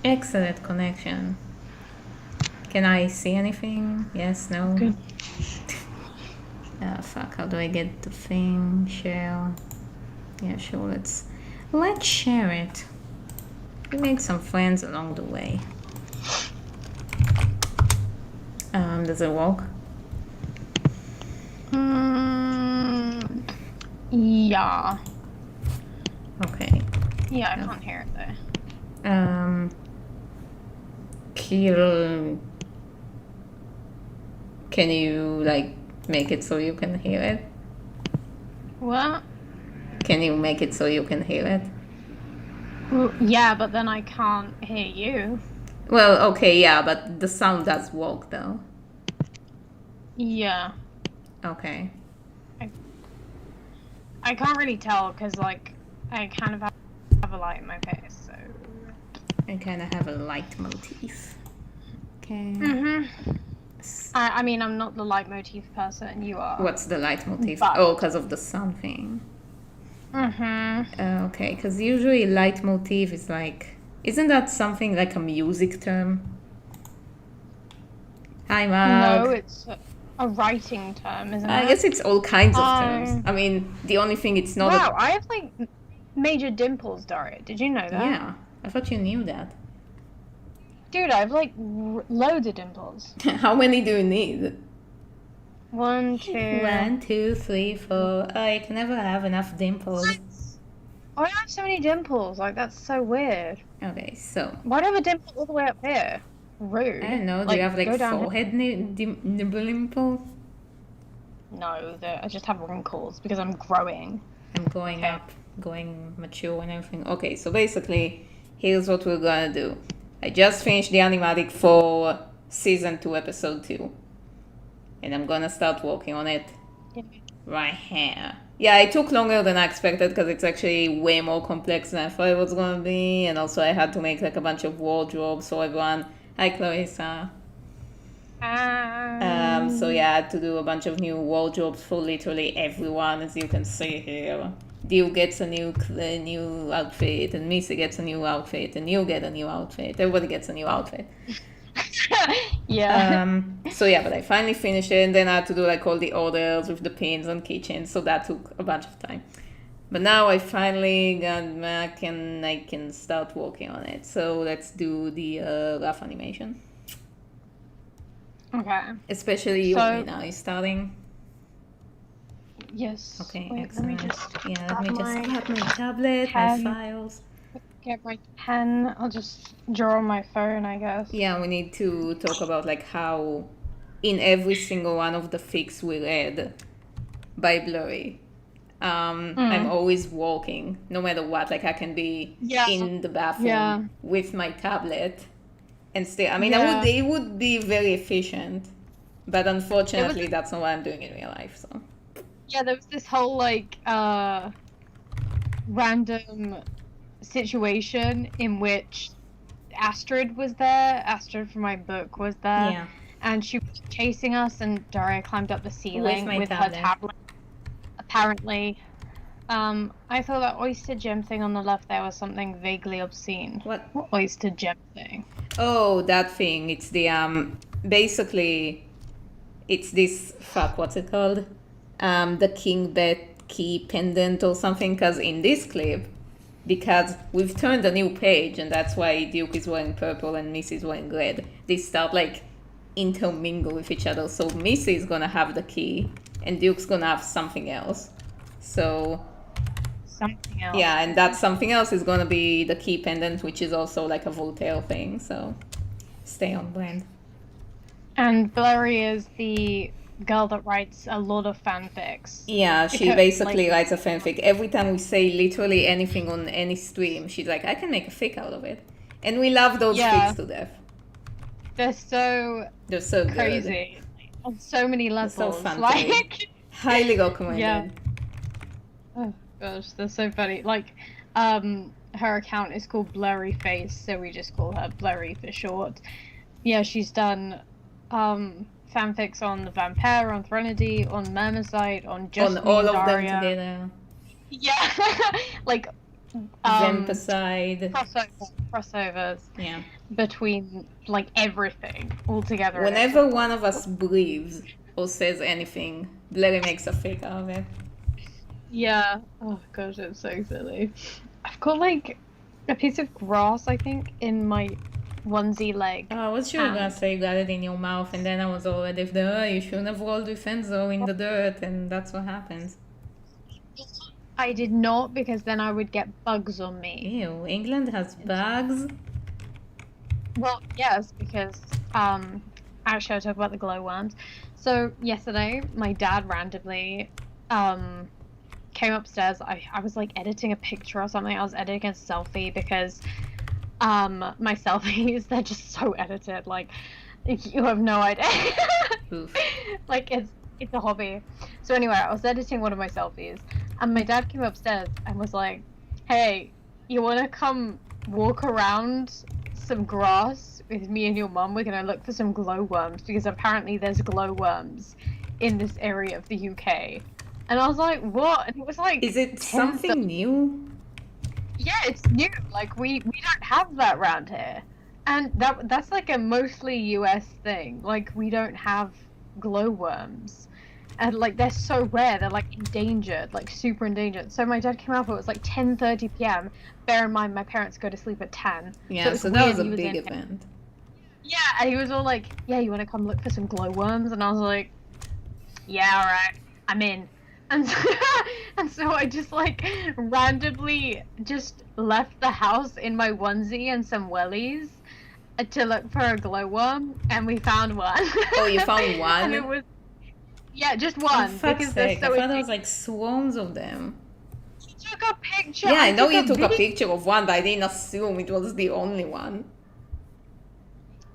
Excellent connection. Can I see anything? Yes, no? Good. Fuck, how do I get the thing? Share. Yeah, sure, let's share it. We make some friends along the way. Does it work? Yeah. Okay. Yeah, I can't hear it though. Kill. Can you like make it so you can hear it? What? Can you make it so you can hear it? Well, yeah, but then I can't hear you. Well, okay, yeah, but the sound does work though. Yeah. Okay. I can't really tell because, like, I kind of have a light in my face, so. I kind of have a light motif. Okay. I mean, I'm not the leitmotif person. You are. What's the light motif? But. Oh, because of the sun thing. Okay, because usually leitmotif is like, isn't that something like a music term? Hi, Mark. No, it's a writing term, isn't it? I guess it's all kinds of terms. I mean, the only thing it's not. Wow, I have like major dimples, Daria. Did you know that? Yeah, I thought you knew that. Dude, I have like loads of dimples. How many do you need? 1, 2. 1, 2, 3, 4. I can never have enough dimples. Why do I have so many dimples? Like, that's so weird. Okay, so. Why do I have a dimple all the way up here? Rude. I don't know. Do you have like forehead dimple? No, I just have wrinkles because I'm growing. I'm going up, going mature and everything. Okay, so basically, here's what we're gonna do. I just finished the animatic for season 2, episode 2. And I'm gonna start working on it right here. Yeah, it took longer than I expected because it's actually way more complex than I thought it was gonna be. And also I had to make like a bunch of wardrobes for everyone. Hi, Clarissa. So yeah, I had to do a bunch of new wardrobes for literally everyone, as you can see here. Dio gets a new outfit, and Missy gets a new outfit, and you get a new outfit. Everybody gets a new outfit. Yeah. So yeah, but I finally finished it, and then I had to do like all the orders with the pins and keychains, so that took a bunch of time. But now I finally got back and I can start working on it. So let's do the rough animation. Okay. Especially you, Mina, are you starting? Yes. Okay, Wait, excellent. Let me just grab my tablet, pen. my files. Get my pen. I'll just draw on my phone, I guess. Yeah, we need to talk about like how in every single one of the fics we read by Blurry, I'm always walking, no matter what. Like I can be in the bathroom with my tablet and still, I mean, it would be very efficient, but unfortunately that's not what I'm doing in real life, so. Yeah, there was this whole like random situation in which Astrid was there. Astrid from my book was there. Yeah. And she was chasing us, and Daria climbed up the ceiling with her tablet. Apparently. I thought that oyster gem thing on the left there was something vaguely obscene. What oyster gem thing? Oh, that thing. It's the basically it's this what's it called? The King Bet key pendant or something, because in this clip, because we've turned a new page and that's why Duke is wearing purple and Missy is wearing red, they start like intermingle with each other. So Missy is gonna have the key and Duke's gonna have something else. So something else. Yeah, and that something else is gonna be the key pendant, which is also like a Voltaire thing, so stay on brand. And Blurry is the girl that writes a lot of fanfics. Yeah, she basically writes a fanfic. Every time we say literally anything on any stream, she's like, I can make a fic out of it. And we love those fics to death. They're so crazy. Good. On so many levels. They're so fun. Highly recommended. Yeah. Oh gosh, they're so funny. Like, her account is called Blurry Face, so we just call her Blurry for short. Yeah, she's done fanfics on the Vampire, on Threnody, on Mermazite, on just on all Daria. of them together. Yeah, like Vampicide. crossovers Yeah. between like everything all together. and it's Whenever just one like, of us breathes or says anything, Blair makes a fake out of it. yeah. Oh gosh, it's so silly. I've got like a piece of grass, I think, in my onesie leg. I was sure gonna hand. say you got it in your mouth, and then I was already you shouldn't have rolled with Enzo in the dirt, and that's what happens. I did not, because then I would get bugs on me. Ew, England has bugs? Well, yes, because actually I'll talk about the glowworms. So yesterday, my dad randomly came upstairs. I was like editing a picture or something. I was editing a selfie because my selfies, they're just so edited. Like, you have no idea. Oof. Like, it's a hobby. So anyway, I was editing one of my selfies, and my dad came upstairs and was like, "Hey, you want to come walk around some grass with me and your mum? We're gonna look for some glowworms, because apparently there's glowworms in this area of the UK." And I was like, "What?" And it was like, Is it 10:30. something new? Yeah, it's new. Like, we don't have that around here. And that's like a mostly US thing. Like, we don't have glowworms. And like, they're so rare. They're like endangered, like super endangered. So my dad came up, it was like 10:30 p.m. Bear in mind, my parents go to sleep at 10. Yeah, it's so that weird was a he big in here. event. Yeah, and he was all like, "Yeah, you want to come look for some glowworms?" And I was like, "Yeah, all right, I'm in." And so, and so I just like randomly just left the house in my onesie and some wellies to look for a glowworm, and we found one. Oh, you found one? And it was, yeah, just Oh, one, fuck's because they're sake, so I thought there was like swarms of them. You took a picture. Yeah, I know you took a video. picture of one, but I didn't assume it was the only one.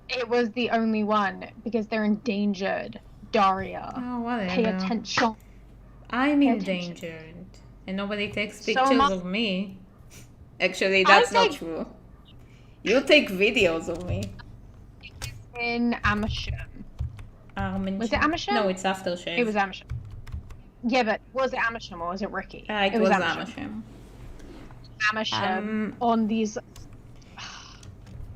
It was the only one, because they're endangered. Daria, Oh, whatever. pay attention. I'm Pay endangered, and nobody takes So pictures much- of me. Actually, that's not take- true. You take videos of me. In Amersham. Was it Amersham? No, it's Aftershave. It was Amersham. Yeah, but was it Amersham or was it Ricky? It was Amersham. Amersham on these,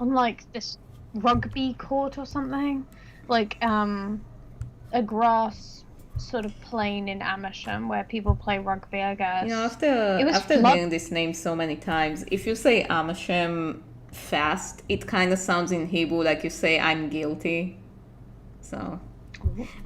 on like this rugby court or something, like a grass sort of plain in Amersham where people play rugby, I guess. You know, after hearing this name so many times, if you say Amersham fast, it kind of sounds in Hebrew like you say I'm guilty. So,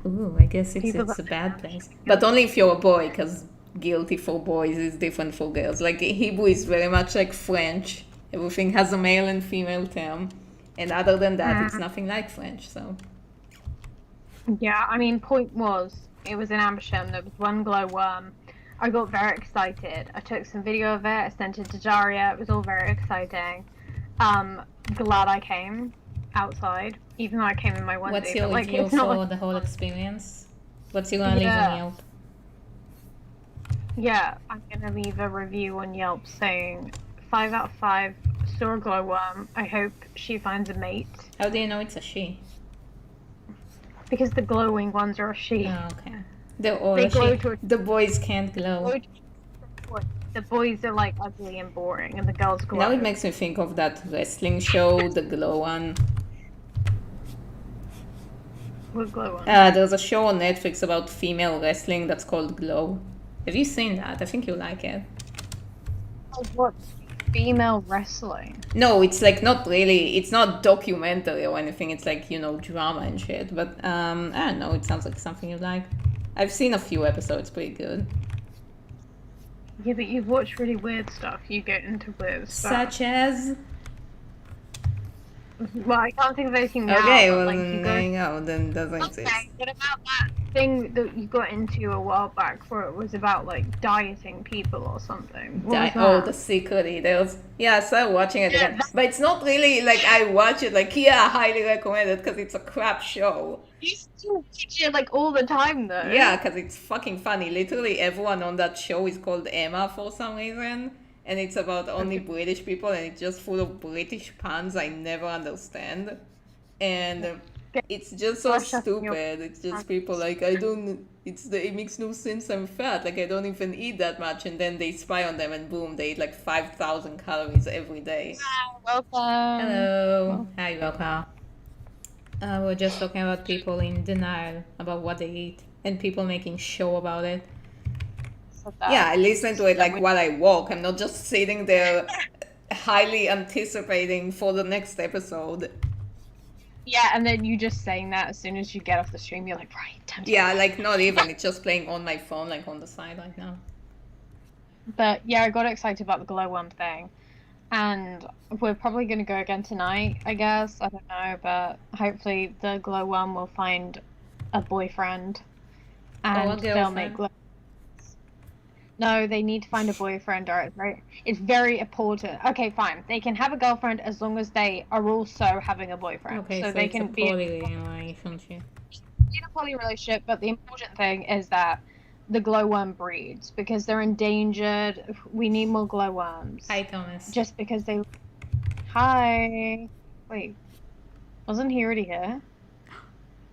ooh, I guess it's a bad place. But only if you're a boy, because guilty for boys is different for girls. Like, Hebrew is very much like French. Everything has a male and female term. And other than that, it's nothing like French, so. Yeah, I mean, point was, it was in Amersham, there was one glowworm. I got very excited. I took some video of it, I sent it to Daria, it was all very exciting. Glad I came outside, even though I came in my onesie. What's your like, review it's not for like... the whole experience? What's your gonna leave on Yelp? Yeah, I'm gonna leave a review on Yelp saying 5 out of 5, saw a glowworm. I hope she finds a mate. How do you know it's a she? Because the glowing ones are a she. Oh, okay. They're all They a glow she. to a... The boys can't glow. The boys are like ugly and boring, and the girls glow. Now it makes me think of that wrestling show, The Glow one. What glow one? There's a show on Netflix about female wrestling that's called Glow. Have you seen that? I think you like it. What? Female wrestling? No, it's like not really, it's not documentary or anything, it's like, you know, drama and shit, but I don't know, it sounds like something you like. I've seen a few episodes, pretty good. Yeah, but you've watched really weird stuff. You get into weird stuff. Such as? Well, I can't think of anything now. Okay, but, well, like, you go... no, then doesn't exist. Okay, what about that thing that you got into a while back where it was about, like, dieting people or something? What was Oh, that? The Secret Eaters. Yeah, I started watching it again. But it's not really, like, I watch it, like, yeah, I highly recommend it, because it's a crap show. You still watch it, like, all the time, though. Yeah, because it's fucking funny. Literally everyone on that show is called Emma for some reason. And it's about only British people, and it's just full of British puns I never understand. And It's just so Brush up on your stupid. It's just people like, I don't. It makes no sense. I'm fat. Like I don't even eat that much, and then they spy on them, and boom, they eat like 5,000 calories every day. welcome. Hello, hi, welcome. We're just talking about people in denial about what they eat, and people making show about it. Yeah, I listen to it like while I walk. I'm not just sitting there highly anticipating for the next episode. Yeah, and then you just saying that as soon as you get off the stream, you're like, right, time to Yeah, like not even. It's just playing on my phone, like on the side right now. But yeah, I got excited about the glowworm thing. And we're probably going to go again tonight, I guess. I don't know, but hopefully the glowworm will find a boyfriend. And they'll make glow. No, they need to find a boyfriend, or it's very important. Okay, fine. They can have a girlfriend as long as they are also having a boyfriend. Okay, so they it's can a poly relationship. In a poly relationship, but the important thing is that the glowworm breeds because they're endangered. We need more glowworms. Hi, Thomas. Just because they. Hi. Wait, wasn't he already here?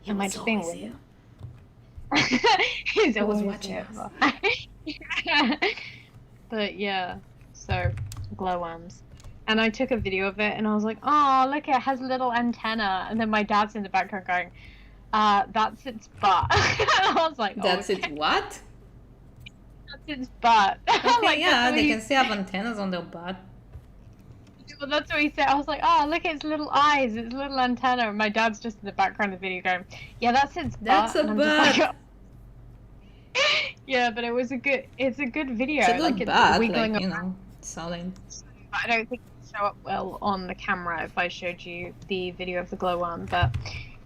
Am I just being weird? He's always watching us. But yeah, so glowworms. And I took a video of it and I was like, oh, look, it has a little antenna. And then my dad's in the background going, that's its butt. And I was like, oh, that's its what? That's its butt. Okay, like, yeah, they can still have antennas on their butt. Well, that's what he said. I was like, oh, look at its little eyes, its little antenna. And my dad's just in the background of the video going, yeah, that's its butt. That's a butt. Like, yeah, but it's a good video. It's a good like, butt, wiggling like, you know, solid. I don't think it would show up well on the camera if I showed you the video of the glowworm, but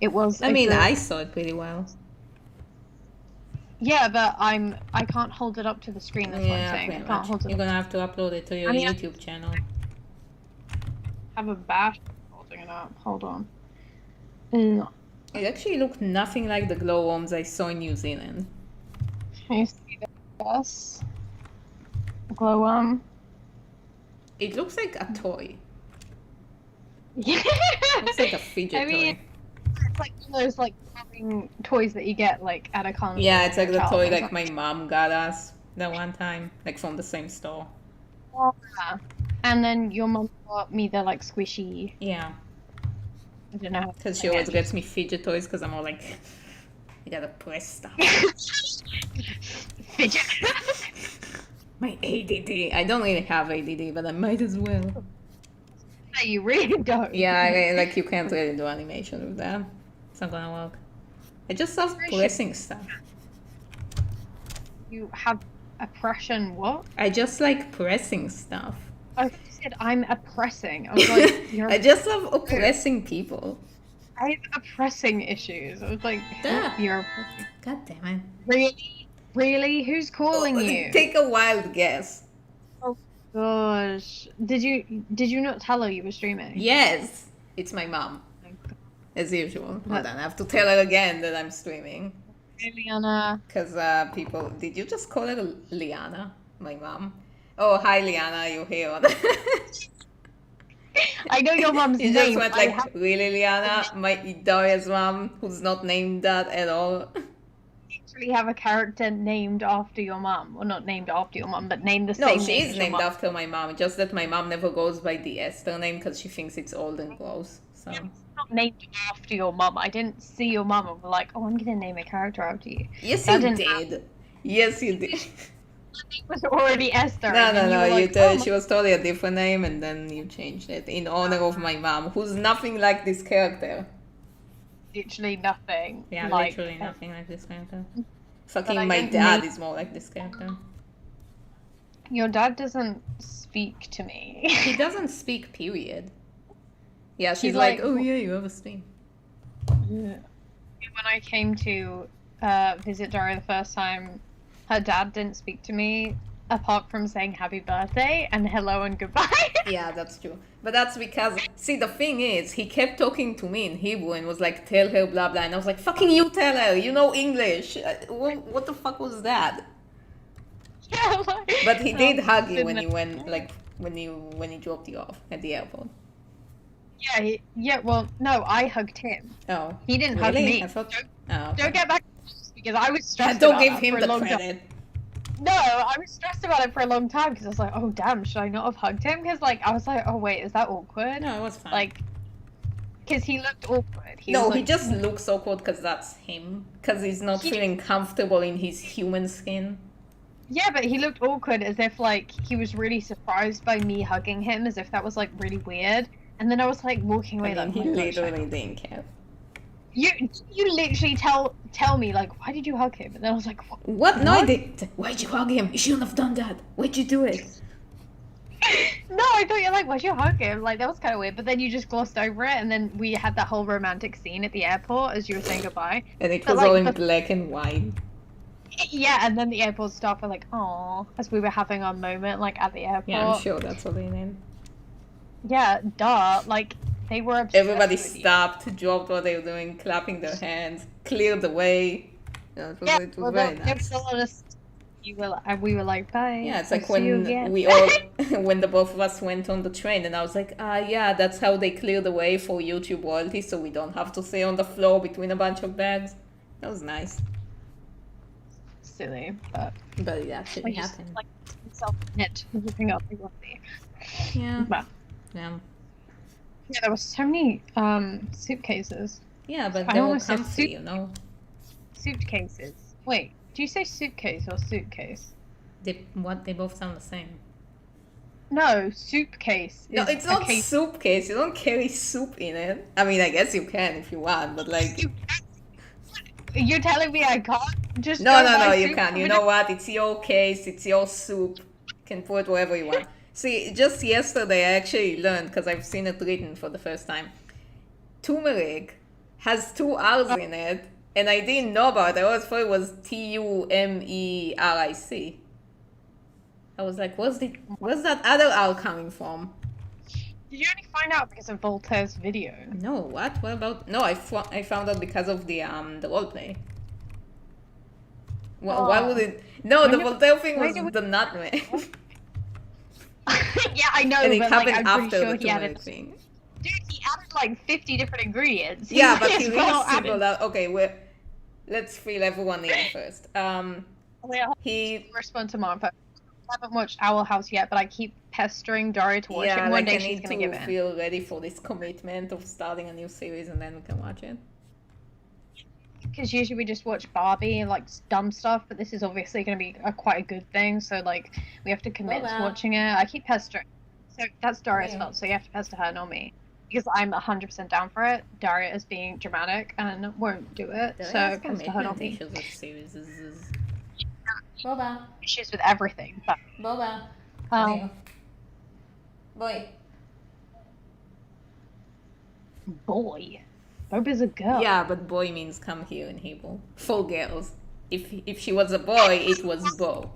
it was. I mean, I saw it pretty well. Yeah, but I can't hold it up to the screen. That's what I'm saying. I can't hold it. You're gonna have to upload it to your YouTube channel. Have a bash holding it up. Hold on. No. It actually looked nothing like the glowworms I saw in New Zealand. Can you see this? Glowworm. It looks like a toy. Yeah. It looks like a fidget toy. It's like one of those like toys that you get like at a carnival. Yeah, it's like the toy like my mom got us that one time, like from the same store. Yeah. And then your mom got me the like squishy. Yeah. I don't know. Because she always gets me fidget toys because I'm all like, you gotta press stuff. Fidget. My ADD. I don't really have ADD, but I might as well. No, you really don't. Yeah, like you can't really do animation with that. It's not gonna work. I just love pressing stuff. You have oppression what? I just like pressing stuff. I said I'm oppressing. I was like, I just love oppressing people. I have oppressing issues. I was like, you're oppressing. God damn it. Really? Really? Who's calling you? Take a wild guess. Oh gosh. Did you not tell her you were streaming? Yes. It's my mom. As usual. Hold on, I have to tell her again that I'm streaming. Hey, Liana. Because people... Did you just call her Liana? My mom? Oh, hi, Liana. You here? I know your mom's name. You just went like, really, Liana? My Daria's mom, who's not named that at all. You actually have a character named after your mom. Well, not named after your mom, but named the same name. No, she is named after my mom. Just that my mom never goes by the Esther name because she thinks it's old and gross. So... Not named after your mum. I didn't see your mum and be like, oh, I'm gonna name a character after you. Yes, you did. Yes, you did. It was already Esther. No. You told she was totally a different name, and then you changed it in honor of my mom, who's nothing like this character. Literally nothing. Yeah, literally nothing like this character. Fucking my dad is more like this character. Your dad doesn't speak to me. He doesn't speak, period. Yeah, she's like, oh yeah, you have a stream. Yeah. When I came to visit Daria the first time, her dad didn't speak to me apart from saying happy birthday and hello and goodbye. Yeah, that's true. But that's because, see, the thing is, he kept talking to me in Hebrew and was like, tell her blah blah, and I was like, fucking you tell her, you know English. What the fuck was that? Yeah, but he did hug you when you went, like, when he dropped you off at the airport. Yeah. Well, no, I hugged him. Oh, He didn't hug really? me. I thought. Don't, Oh, okay. don't get back because I was stressed Don't about give that him for a the long time. credit. No, I was stressed about it for a long time because I was like, oh damn, should I not have hugged him? Because like I was like, oh wait, is that awkward? No, it was fine. Like, because he looked awkward. He No, was he like, just looks awkward because that's him. Because he's not feeling comfortable in his human skin. yeah, but he looked awkward as if like he was really surprised by me hugging him, as if that was like really weird. And then I was like walking away I mean, like, he oh my gosh, literally didn't care. you literally tell me like, why did you hug him? And then I was like, What? No, I didn't. Why'd you hug him? You shouldn't have done that. Why'd you do it? No, I thought you're like, why'd you hug him? Like that was kind of weird. But then you just glossed over it, and then we had that whole romantic scene at the airport as you were saying goodbye. And it But, was like, all in the- black and white. Yeah, and then the airport staff were like, "Aw," as we were having our moment, like at the airport. Yeah, I'm sure that's what they meant. Yeah, duh. Like they were obsessed Everybody with you. stopped, dropped what they were doing, clapping their hands, cleared the way. It was very nice. We were like, bye. Yeah, it's I'll like see you when again." we all, when the both of us went on the train, and I was like, yeah, that's how they clear the way for YouTube royalty, so we don't have to stay on the floor between a bunch of bags. That was nice. Silly, but But it actually like just happened. like self-knit, looking up the royalty. Yeah. But Yeah. yeah, there were so many suitcases. Yeah, but I they're all almost said comfy, you know. Suitcases. Wait, do you say suitcase or suitcase? They both sound the same. No, suitcase. No, is it's a not case. soup case. You don't carry soup in it. I mean, I guess you can if you want, but like... You're telling me I can't just No, go no, buy no, you soup can't. from You a know what? It's your case, it's your soup. You can put it wherever you want. See, just yesterday I actually learned, because I've seen it written for the first time. Turmeric has two R's in it, and I didn't know about it. I always thought it was Tumeric. I was like, where's that other R coming from? Did you only find out because of Voltaire's video? No, what? What about? No, I found out because of the roleplay. Why would it? No, the Voltaire thing was the nutmeg. Yeah, I know, And it but happened like, I'm after pretty sure the he added. turmeric thing. Dude, he added like 50 different ingredients. Yeah, but he as really well singled added- out. Okay, let's fill everyone in first. Wait, I'll He respond to Martha. I haven't watched Owl House yet, but I keep pestering Daria to watch it. One like day I she's need gonna to give in. feel ready for this commitment of starting a new series, and then we can watch it. Because usually we just watch Barbie and like dumb stuff, but this is obviously going to be quite a good thing. So like we have to commit to watching it. I keep pestering. So that's Daria's fault. So you have to pester her, not me, because I'm 100% down for it. Daria is being dramatic and won't do it. So pester her, not me. Issues with series. Boba, Issues with everything. But Boba, boy. boy, Boba's a girl. Yeah, but boy means come here in Hebrew. For girls. If she was a boy, it was Bo.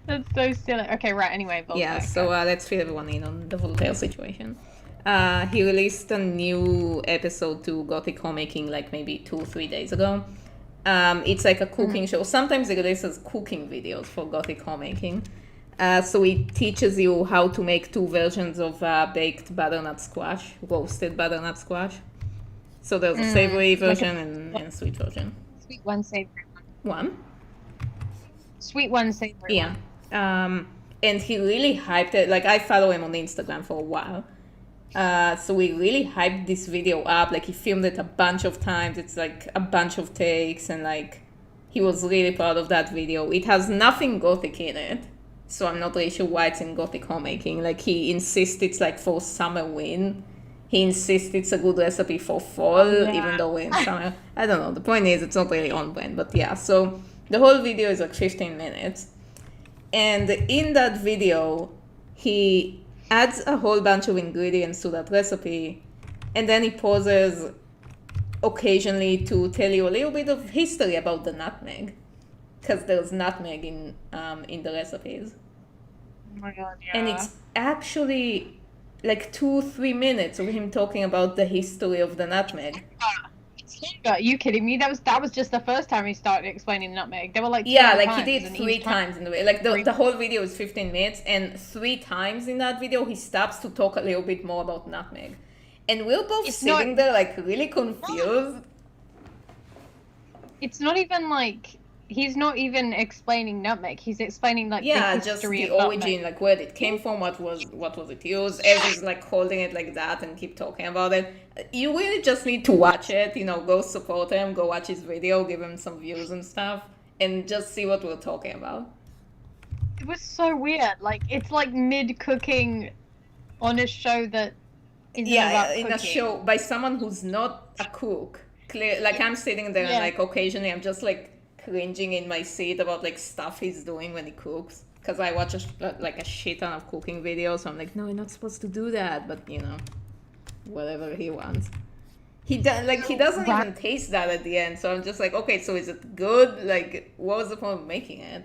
That's so silly. Okay, right. Anyway, Voltaire. Yeah, so let's fill everyone in on the Voltaire situation. He released a new episode to Gothic Homemaking like maybe 2-3 days ago. It's like a cooking show. Sometimes it releases cooking videos for Gothic Homemaking. So it teaches you how to make 2 versions of baked butternut squash, roasted butternut squash. So there's a savory version and a sweet version. Sweet one, savory one. One? Sweet one, savory Yeah. And he really hyped it. Like, I follow him on Instagram for a while. So we really hyped this video up. Like, he filmed it a bunch of times. It's like a bunch of takes, and like he was really proud of that video. It has nothing Gothic in it, so I'm not really sure why it's in Gothic Homemaking. Like, he insists it's like for summer win. He insists it's a good recipe for fall, even though we're in summer. I don't know. The point is, it's not really on brand, but yeah. So the whole video is like 15 minutes. And in that video, he adds a whole bunch of ingredients to that recipe, and then he pauses occasionally to tell you a little bit of history about the nutmeg, because there's nutmeg in the recipes. Oh my god, yeah. And it's actually like 2-3 minutes of him talking about the history of the nutmeg. It's Are you kidding me? That was just the first time he started explaining nutmeg. There were like two Yeah, other like he times, did and three each time times in the way. Like the whole video is 15 minutes, and 3 times in that video he stops to talk a little bit more about nutmeg. And we're both It's sitting not- there like really confused. it's not even like he's not even explaining nutmeg. He's explaining like Yeah, the just history the of origin, nutmeg. like where it came from, what was it used. Ez is like holding it like that and keep talking about it. You really just need to watch it, go support him, go watch his video, give him some views and stuff, and just see what we're talking about. It was so weird. Like it's like mid cooking on a show that isn't about In cooking. a show by someone who's not a cook. Like I'm sitting there and like occasionally I'm just like cringing in my seat about like stuff he's doing when he cooks, because I watch a shit ton of cooking videos, so I'm like, no, you're not supposed to do that, but whatever he wants. He doesn't even taste that at the end, so I'm just like, okay, so is it good? Like, what was the point of making it?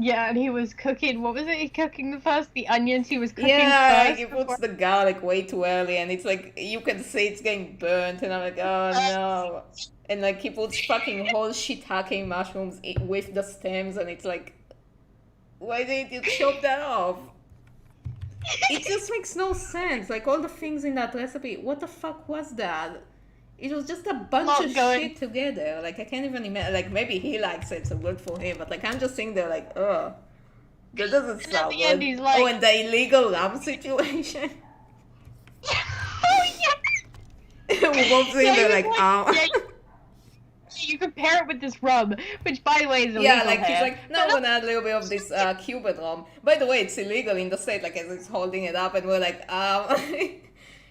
Yeah, and he was cooking. What was it? He cooking first the onions. He was cooking Yeah, first. like he puts the garlic way too early, and it's like you can see it's getting burnt, and I'm like, oh no. And like he puts fucking whole shiitake mushrooms with the stems, and it's like, why didn't you chop that off? It just makes no sense. Like all the things in that recipe, what the fuck was that? It was just a bunch of shit together. Like I can't even imagine. Like maybe he likes it, so good for him. But like I'm just sitting there like, ugh, that doesn't sound good. End, he's like, and the illegal lamb situation. Oh yeah. We both sitting there like, You compare it with this rum, which by the way is illegal. Yeah, like he's like, no, I'm gonna add a little bit of this Cuban rum. By the way, it's illegal in the state. Like as he's holding it up, and we're like,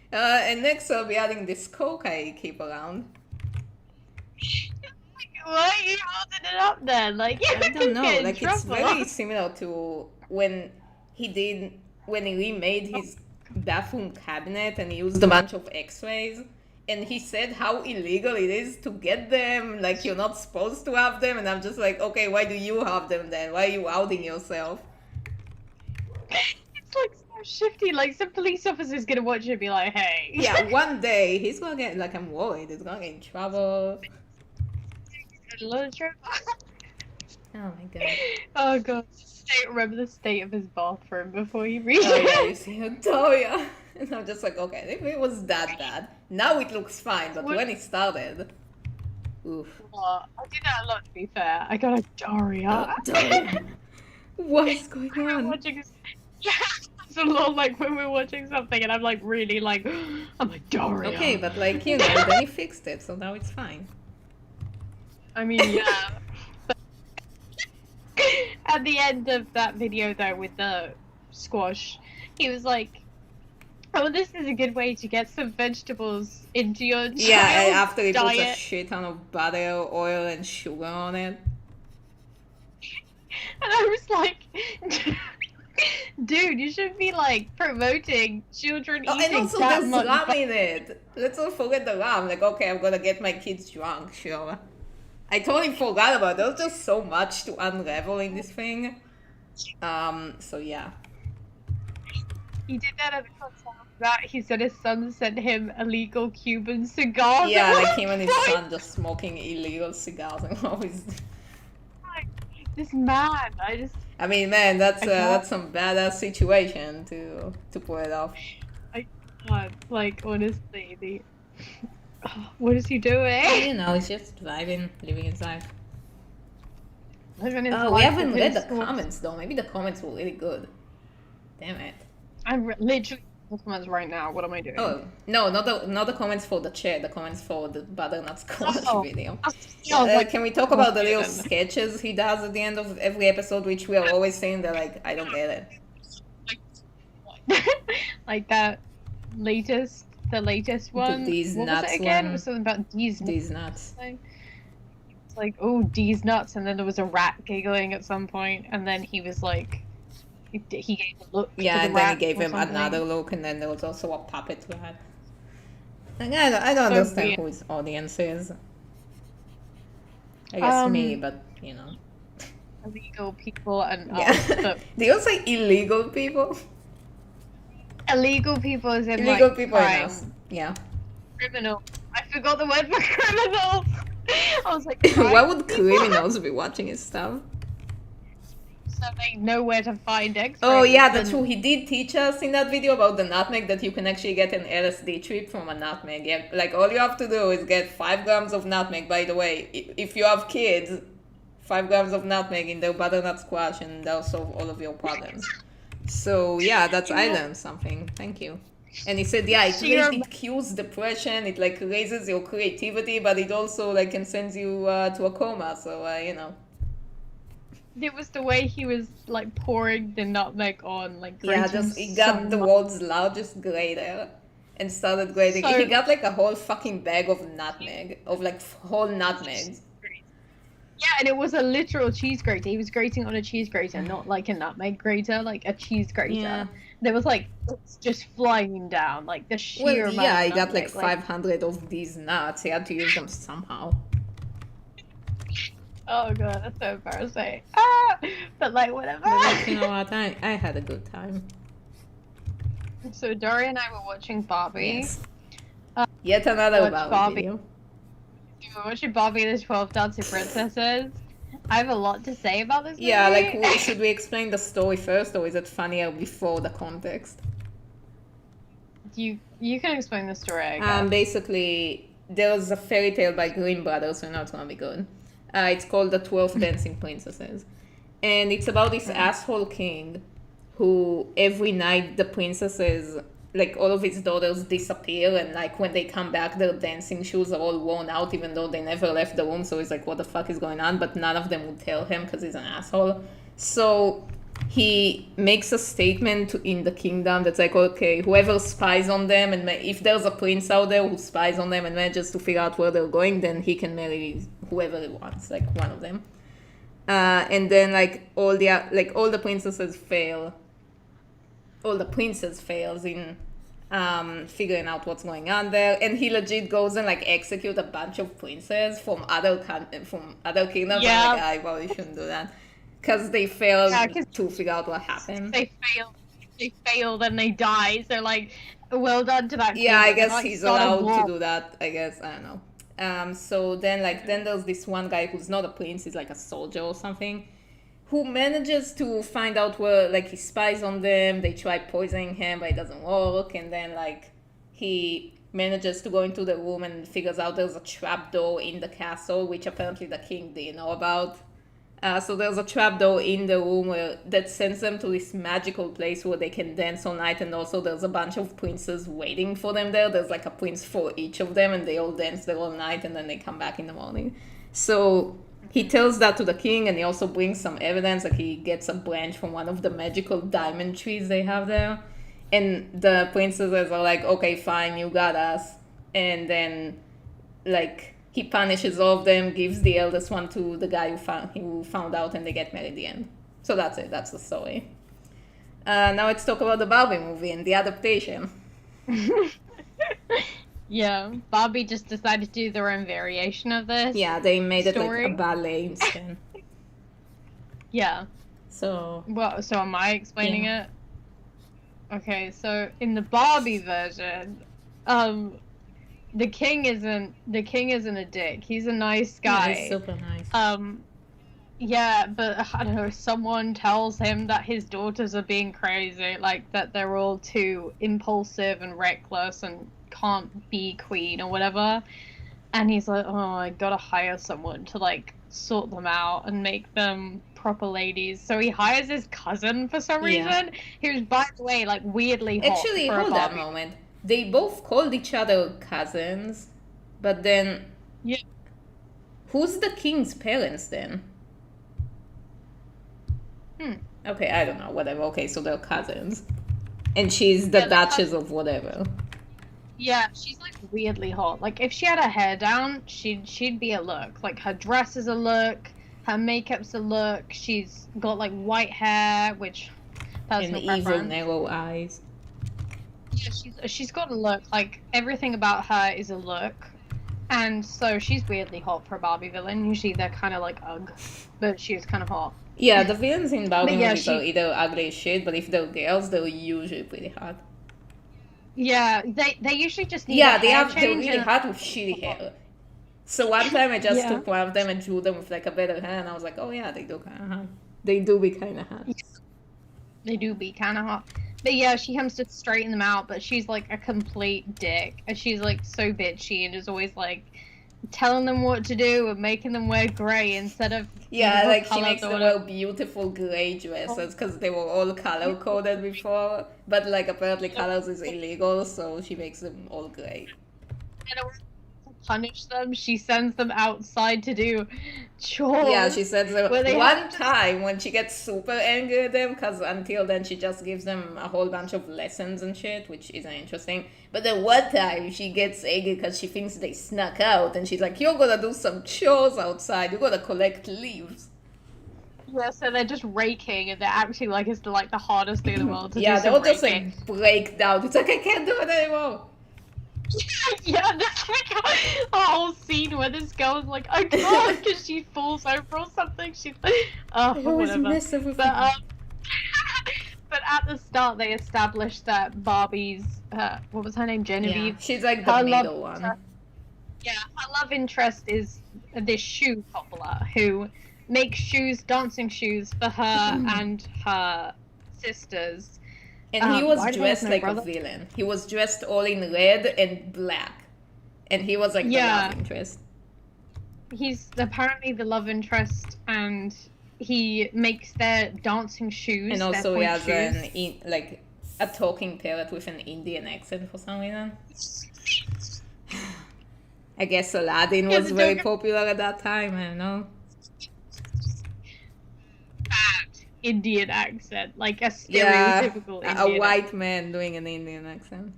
and next I'll be adding this Coke I keep around. Why are you holding it up then? Like, I don't know. Like it's very similar to when he remade his bathroom cabinet and he used a bunch of X-rays. And he said how illegal it is to get them. Like you're not supposed to have them. And I'm just like, okay, why do you have them then? Why are you outing yourself? It's like so shifty. Like some police officer's gonna watch it and be like, hey. Yeah, one day he's gonna get, like, I'm worried, he's gonna get in trouble. A lot of trouble. Oh my god. Oh god. Remember the state of his bathroom before he reached Oh yeah, you see her, Daria. And I'm just like, okay, if it was that bad. Now it looks fine, but when it started, oof. I did that a lot, to be fair. I got a Daria. Daria. What is going on? It's a lot like when we're watching something and I'm like really like, I'm like, Daria. Okay, but like, then he fixed it, so now it's fine. I mean, yeah. At the end of that video though with the squash, he was like, oh, this is a good way to get some vegetables into your child's after he puts a diet. shit ton of butter, oil, and sugar on it. And I was like, dude, you should be like promoting children eating and also that there's much lamb in it. Let's not forget the lamb. Like, okay, I'm gonna get my kids drunk, sure. I totally forgot about it. There's just so much to unravel in this thing. So yeah. He did that at the concert. That he said his son sent him illegal Cuban cigars. Yeah, like him and his son just smoking illegal cigars and always. This man, I mean, man, that's some badass situation to pull it off. I can't, like, honestly, what is he doing? He's just vibing, living his life. Living his We life haven't with read the his comments though. Maybe the comments were really good. Damn it. I'm literally the comments right now. What am I doing? Oh no, not the comments for the chair. The comments for the butternut squash video. Can we talk about the little sketches he does at the end of every episode, which we are always saying that like I don't get it. Like that the latest one. These what nuts was it again? one. It was something about these nuts. It's like, oh, these nuts, and then there was a rat giggling at some point, and then he was like, he gave a look. Yeah, to the and then he rat gave or him something. another look, and then there was also a puppet rat. Like, I don't understand who his audience is. I guess me, but illegal people and Do you say illegal people? Illegal people is in illegal like people crime. in us. Yeah. Criminal. I forgot the word for criminals. I was like, Why would people, criminals be watching his stuff? so they know where to find X-rays. Oh yeah, that's and- true. He did teach us in that video about the nutmeg that you can actually get an LSD trip from a nutmeg. Yeah, like all you have to do is get 5 grams of nutmeg. By the way, if you have kids, 5 grams of nutmeg in their butternut squash and they'll solve all of your problems. So yeah, that's I learned something. Thank you. And he said, yeah, it cures depression. It like raises your creativity, but it also like can send you to a coma. So you know. It was the way he was like pouring the nutmeg on, like Yeah, grating just he got so the much. world's largest grater and started grating. So- He got like a whole fucking bag of nutmeg, of like whole nutmegs. Yeah, and it was a literal cheese grater. He was grating on a cheese grater, not like a nutmeg grater, like a cheese grater. Yeah. There was like it's just flying down, like the sheer Well, amount. yeah, of I got nutmeg, like 500 of these nuts. He had to use them somehow. Oh god, that's so embarrassing. Ah, but like whatever. But like, you know what? I had a good time. So Daria and I were watching Barbie. Yes. Yet another watch Barbie Barbie. video. We were watching Barbie and the 12 Dancing Princesses. I have a lot to say about this movie. Yeah, like should we explain the story first, or is it funnier before the context? you can explain the story. I guess. Basically, there was a fairy tale by Grimm Brothers, so now it's gonna be good. It's called The 12 Dancing Princesses. And it's about this asshole king who every night the princesses, like all of his daughters disappear, and like when they come back their dancing shoes are all worn out even though they never left the room. So he's like, what the fuck is going on? But none of them would tell him because he's an asshole. So he makes a statement in the kingdom that's like, okay, whoever spies on them, and if there's a prince out there who spies on them and manages to figure out where they're going, then he can marry whoever he wants, like one of them. And then like all the princesses fail. All the princes fails in figuring out what's going on there, and he legit goes and like execute a bunch of princes from other kingdoms. Yeah. I'm like, I probably shouldn't do that because they failed Yeah, 'cause to figure out what happened. They failed and they die. So like, well done to that. Yeah, I king. guess Like, he's start a allowed war. to do that. I guess I don't know. So then there's this one guy who's not a prince, he's like a soldier or something, who manages to find out where, like, he spies on them. They try poisoning him, but it doesn't work. And then like he manages to go into the room and figures out there's a trapdoor in the castle, which apparently the king didn't know about. So there's a trapdoor in the room that sends them to this magical place where they can dance all night, and also there's a bunch of princes waiting for them there. There's like a prince for each of them, and they all dance there all night, and then they come back in the morning. So he tells that to the king, and he also brings some evidence. Like he gets a branch from one of the magical diamond trees they have there, and the princesses are like, okay, fine, you got us. And then like he punishes all of them, gives the eldest one to the guy who found out, and they get married at the end. So that's it. That's the story. Now let's talk about the Barbie movie and the adaptation. Yeah, Barbie just decided to do their own variation of this. Yeah, they made it Story? like a ballet instead. Yeah. So Well, so am I explaining it? Okay, so in the Barbie version, the king isn't a dick. He's a nice guy. yeah, it's super nice. Yeah, but I don't know, someone tells him that his daughters are being crazy, like that they're all too impulsive and reckless and can't be queen or whatever. And he's like, oh, I gotta hire someone to like sort them out and make them proper ladies. So he hires his cousin for some Yeah. reason, who's, by the way, like weirdly hot. Actually, for a hold that Barbie. moment. They both called each other cousins, but then Yeah. who's the king's parents then? Okay, I don't know. Whatever. Okay, so they're cousins, and she's the Yeah, they're Duchess of whatever. Yeah, she's like weirdly hot. Like if she had her hair down, she'd be a look. Like her dress is a look, her makeup's a look. She's got like white hair, which And personal evil preference. narrow eyes. Yeah, she's got a look. Like everything about her is a look, and so she's weirdly hot for a Barbie villain. Usually they're kind of like ugh, but she was kind of hot. Yeah, the villains in Barbie But yeah, movies are either ugly as shit, but if they're girls, they're usually pretty hot. Yeah, they usually just need a Yeah, hair they're change really and hard with shitty hair. So one time I just yeah, took one of them and drew them with like a better hair, and I was like, oh yeah, they do kind of hard. They do be kind of hard. they do be kind of hot. But yeah, she comes to straighten them out, but she's like a complete dick, and she's like so bitchy and is always like telling them what to do and making them wear grey instead of Yeah, beautiful like she colors makes or them whatever. wear beautiful gray dresses because they were all color coded before, but like apparently colors is illegal, so she makes them all gray. In order to punish them, she sends them outside to do Yeah, she chores said so. where they have One to just time when she gets super angry at them, because until then she just gives them a whole bunch of lessons and shit, which isn't interesting. But then one time she gets angry because she thinks they snuck out, and she's like, "You're gonna do some chores outside. You're gonna collect leaves." yeah, so they're just raking and they're actually like it's like the hardest thing in the world to do Yeah, they some all just raking. like break down. It's like I can't do it anymore. Yeah, there's like a whole scene where this girl is like, I can't because she falls over or something. She's oh, I always whatever. mess up with But but at the start they established that Barbie's what was her name, Genevieve? Yeah, she's like the Her middle one. Yeah, her love interest is this shoe cobbler who makes shoes, dancing shoes for her and her sisters. And he was why do they have dressed no like brother? a villain. He was dressed all in red and black. And he was like the Yeah. love interest. He's apparently the love interest, and he makes their dancing shoes. And their also he point has shoes. like a talking parrot with an Indian accent for some reason. I guess Aladdin Yeah, was the very Joker- popular at that time, I don't know. Bad Indian accent, like a Yeah, stereotypical a Indian white man doing an Indian accent.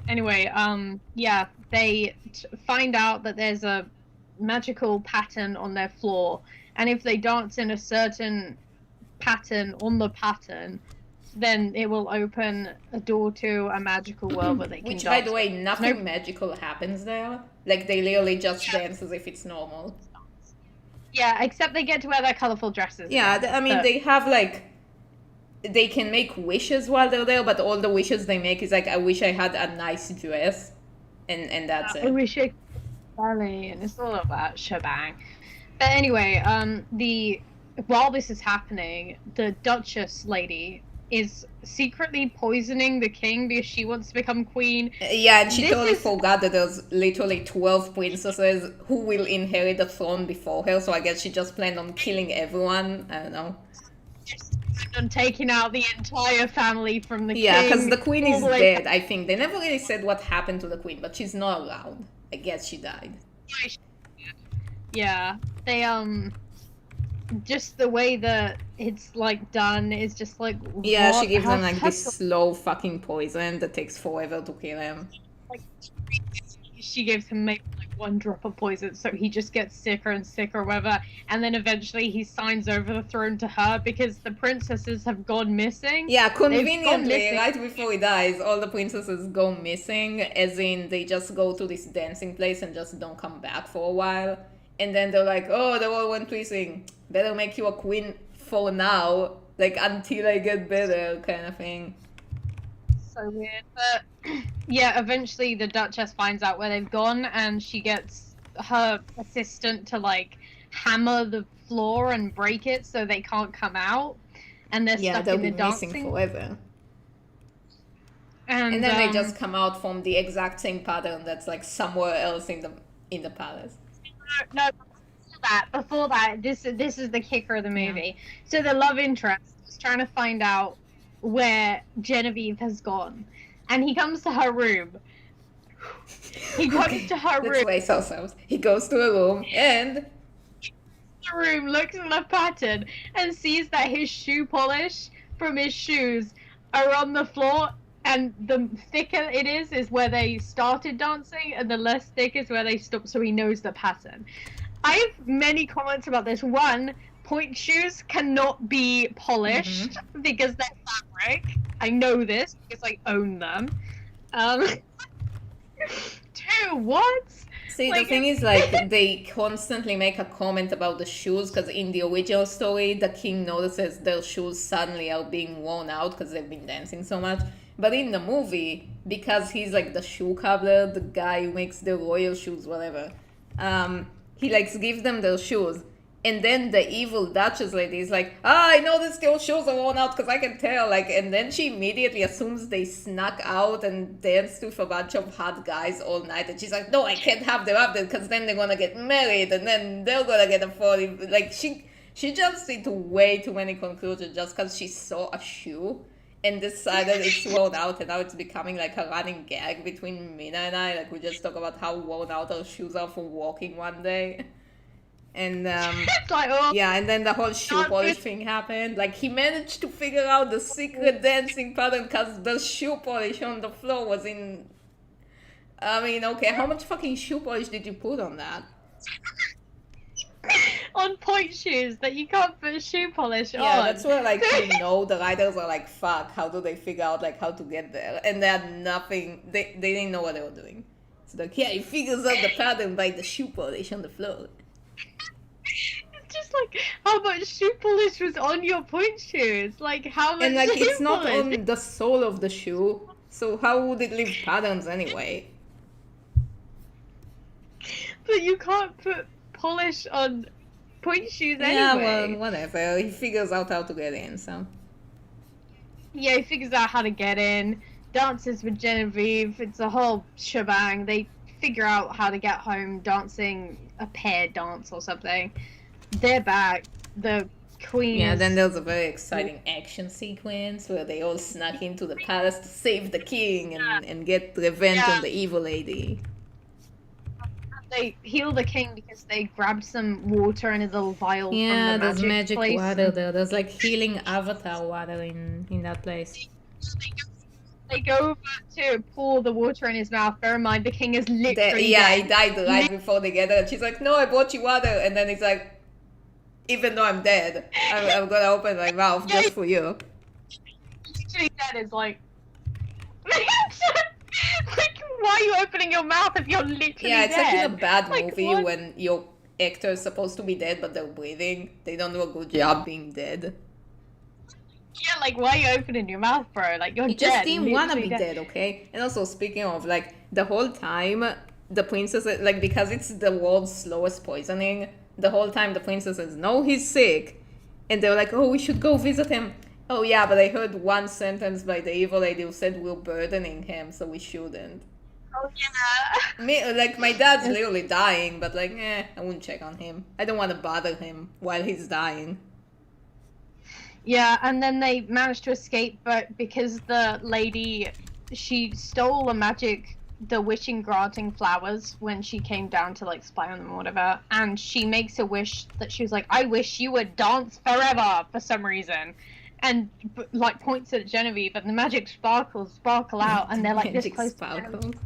Anyway, yeah, they find out that there's a magical pattern on their floor, and if they dance in a certain pattern on the pattern, then it will open a door to a magical world where they can Which, dance. by the way, nothing Nope. magical happens there. Like, they literally just dance as if it's normal. Yeah, except they get to wear their colorful dresses. Yeah, again, I mean, but- they have, like, they can make wishes while they're there, but all the wishes they make is like, I wish I had a nice dress. And that's I it. wish I could ballet, and it's all of that shebang. But anyway, while this is happening, the Duchess lady is secretly poisoning the king because she wants to become queen. Yeah, and she This totally is- forgot that there's literally 12 princesses who will inherit the throne before her, so I guess she just planned on killing everyone. I don't know. And taking out the entire family from the Yeah, king. because the queen all is the way dead, I think. They never really said what happened to the queen, but she's not around. I guess she died. Yeah, they just the way that it's like done is just like Yeah, what? she gives How them like this hustle- slow fucking poison that takes forever to kill him. She gives him maybe like one drop of poison, so he just gets sicker and sicker, or whatever. And then eventually he signs over the throne to her because the princesses have gone missing. Yeah, gone conveniently, missing. right before he dies, all the princesses go missing, as in they just go to this dancing place and just don't come back for a while. And then they're like, oh, they all went missing. Better make you a queen for now, like until I get better, kind of thing. So weird. But yeah, eventually the Duchess finds out where they've gone, and she gets her assistant to like hammer the floor and break it so they can't come out, and they're Yeah, stuck they'll in the be missing dancing. forever. And then they just come out from the exact same pattern that's like somewhere else in the palace. no. Before that, this is the kicker of the movie. So the love interest is trying to find out where Genevieve has gone, and he comes to her room. He comes to her Let's room. brace ourselves. He goes to a room and The room, looks at the pattern, and sees that his shoe polish from his shoes are on the floor, and the thicker it is where they started dancing, and the less thick is where they stopped, so he knows the pattern. I have many comments about this. One, point shoes cannot be polished because they're fabric. I know this because I own them. Two, what? see, the Like, thing is, like, they constantly make a comment about the shoes, because in the original story, the king notices their shoes suddenly are being worn out because they've been dancing so much. But in the movie, because he's like the shoe cobbler, the guy who makes the royal shoes, whatever, he like gives them their shoes. And then the evil Duchess lady is like, I noticed your shoes are worn out because I can tell. Like, and then she immediately assumes they snuck out and danced with a bunch of hot guys all night. And she's like, no, I can't have them up there because then they're gonna get married and then they're gonna get a 40. Like, she jumps into way too many conclusions just because she saw a shoe and decided it's worn out, and now it's becoming like a running gag between Mina and I. Like, we just talk about how worn out our shoes are for walking one day. And It's like, oh, yeah, and then the whole shoe not polish good. thing happened. Like, he managed to figure out the secret dancing pattern because the shoe polish on the floor was in. I mean, okay, how much fucking shoe polish did you put on that? On point shoes that you can't put shoe polish on. Yeah, that's where, like, you know, the writers are like, fuck, how do they figure out, like, how to get there? And they had nothing, they didn't know what they were doing. So, like, yeah, he figures out the pattern by the shoe polish on the floor. It's just like, how much shoe polish was on your point shoes? Like, how much And, like, shoe it's not polish? on the sole of the shoe, so how would it leave patterns anyway? But you can't put polish on point shoes Yeah, anyway. well, whatever. He figures out how to get in, so. Yeah, he figures out how to get in, dances with Genevieve, it's a whole shebang. They figure out how to get home dancing a pair dance or something. They're back. The queen Yeah, is... then there's a very exciting action sequence where they all snuck into the palace to save the king and get revenge Yeah. on the evil lady. They heal the king because they grabbed some water in a little vial Yeah, from the there's magic place. water there. There's like healing avatar water in that place. They go over to pour the water in his mouth. Bear in mind, the king is literally Yeah, he dead. died right before they get there. And she's like, no, I brought you water. And then he's like, even though I'm dead, I'm gonna open my mouth just for you. Literally dead is like... like, why are you opening your mouth if you're literally Yeah, it's dead? like in a bad Like, movie what? when your actor is supposed to be dead but they're breathing. They don't do a good job being dead. Yeah, like, why are you opening your mouth, bro? Like, you're You dead. just didn't want to be literally dead, okay? And also, speaking of, like, the whole time, the princess, like, because it's the world's slowest poisoning, the whole time the princesses know he's sick, and they're like, oh, we should go visit him. Oh, yeah, but I heard one sentence by the evil lady who said we're burdening him, so we shouldn't. Oh, yeah. Me, like, my dad's literally dying, but, like, I wouldn't check on him. I don't want to bother him while he's dying. Yeah, and then they managed to escape, but because the lady, she stole the wishing granting flowers when she came down to, like, spy on them or whatever, and she makes a wish that she was like, I wish you would dance forever for some reason. And, like, points at Genevieve, and the magic sparkles sparkle out, and they're, like, this Magic close to sparkles. Genevieve.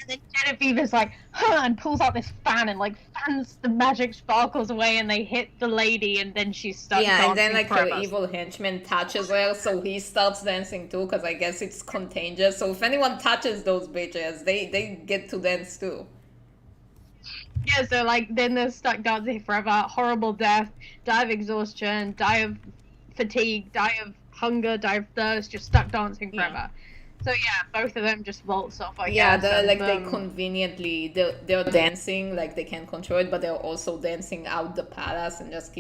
And then Genevieve is like, huh, and pulls out this fan and, like, fans the magic sparkles away, and they hit the lady, and then she starts Yeah, and then, dancing like, her forever. evil henchman touches her, so he starts dancing too, because I guess it's contagious. So if anyone touches those bitches, they get to dance too. Yeah, so, like, then they're stuck dancing forever, horrible death, die of exhaustion, die of fatigue, die of hunger, die of thirst, just stuck dancing forever. So yeah, both of them just waltz off, I Yeah, guess. and they boom. conveniently, they're dancing, like, they can control it, but they're also dancing out the palace and just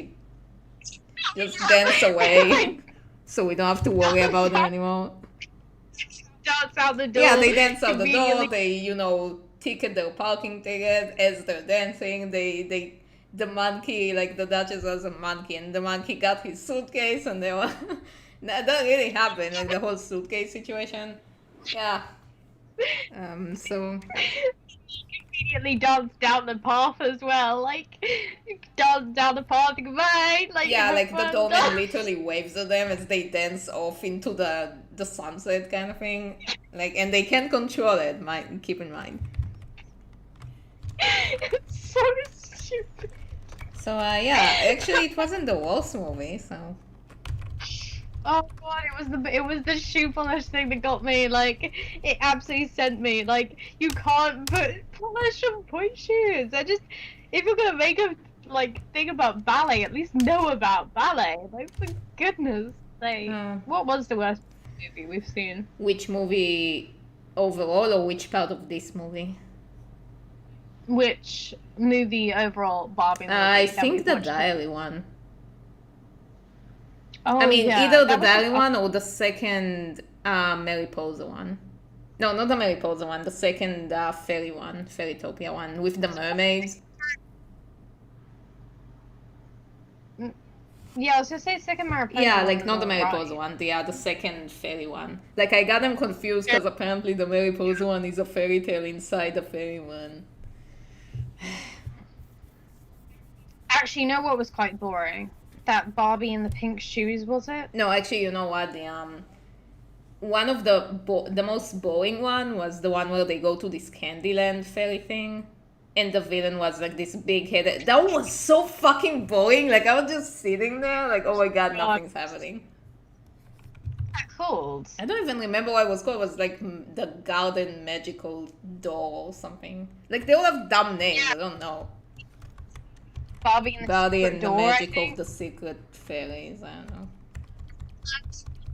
dance away. So we don't have to worry about them anymore. Dance out the door. Yeah, they dance out the door, conveniently- they, ticket their parking ticket as they're dancing, the monkey, like, the Duchess was a monkey, and the monkey got his suitcase, and they were, that really happened, like, the whole suitcase situation. Yeah. So, Immediately dance down the path as well, like, dance down the path, goodbye, like, yeah, have like, the fun. doorman literally waves at them as they dance off into the sunset kind of thing. Like, and they can control it, keep in mind. It's so stupid. So, yeah, actually it wasn't the worst movie, so. Oh god, it was the shoe polish thing that got me. Like, it absolutely sent me. Like, you can't put polish on point shoes. If you're gonna make a thing about ballet, at least know about ballet. Like, for goodness sake, what was the worst movie we've seen. Which movie overall, or which part of this movie? Which movie overall, Barbie movie? I that think we've the watched? Diary one. Oh, I mean, yeah, either the that was Diary one or the second Mariposa one. No, not the Mariposa one. The second fairy one, Fairytopia one with the mermaids. Yeah, I was gonna say second Mariposa. Yeah, one like was not the alright. Mariposa one. The second fairy one. Like I got them confused because apparently the Mariposa one is a fairy tale inside the fairy one. Actually, you know what was quite boring? That Barbie in the pink shoes, was it? No, actually, you know what? The one of the most boring one was the one where they go to this Candyland fairy thing, and the villain was like this big headed. That was so fucking boring. Like I was just sitting there, like, oh my god, nothing's happening. That called? I don't even remember what it was called. It was like the Garden Magical Door or something. Like they all have dumb names. Yeah. I don't know. Barbie and the Barbie Secret and the Door, Magic I of think. the Secret Fairies. I don't know.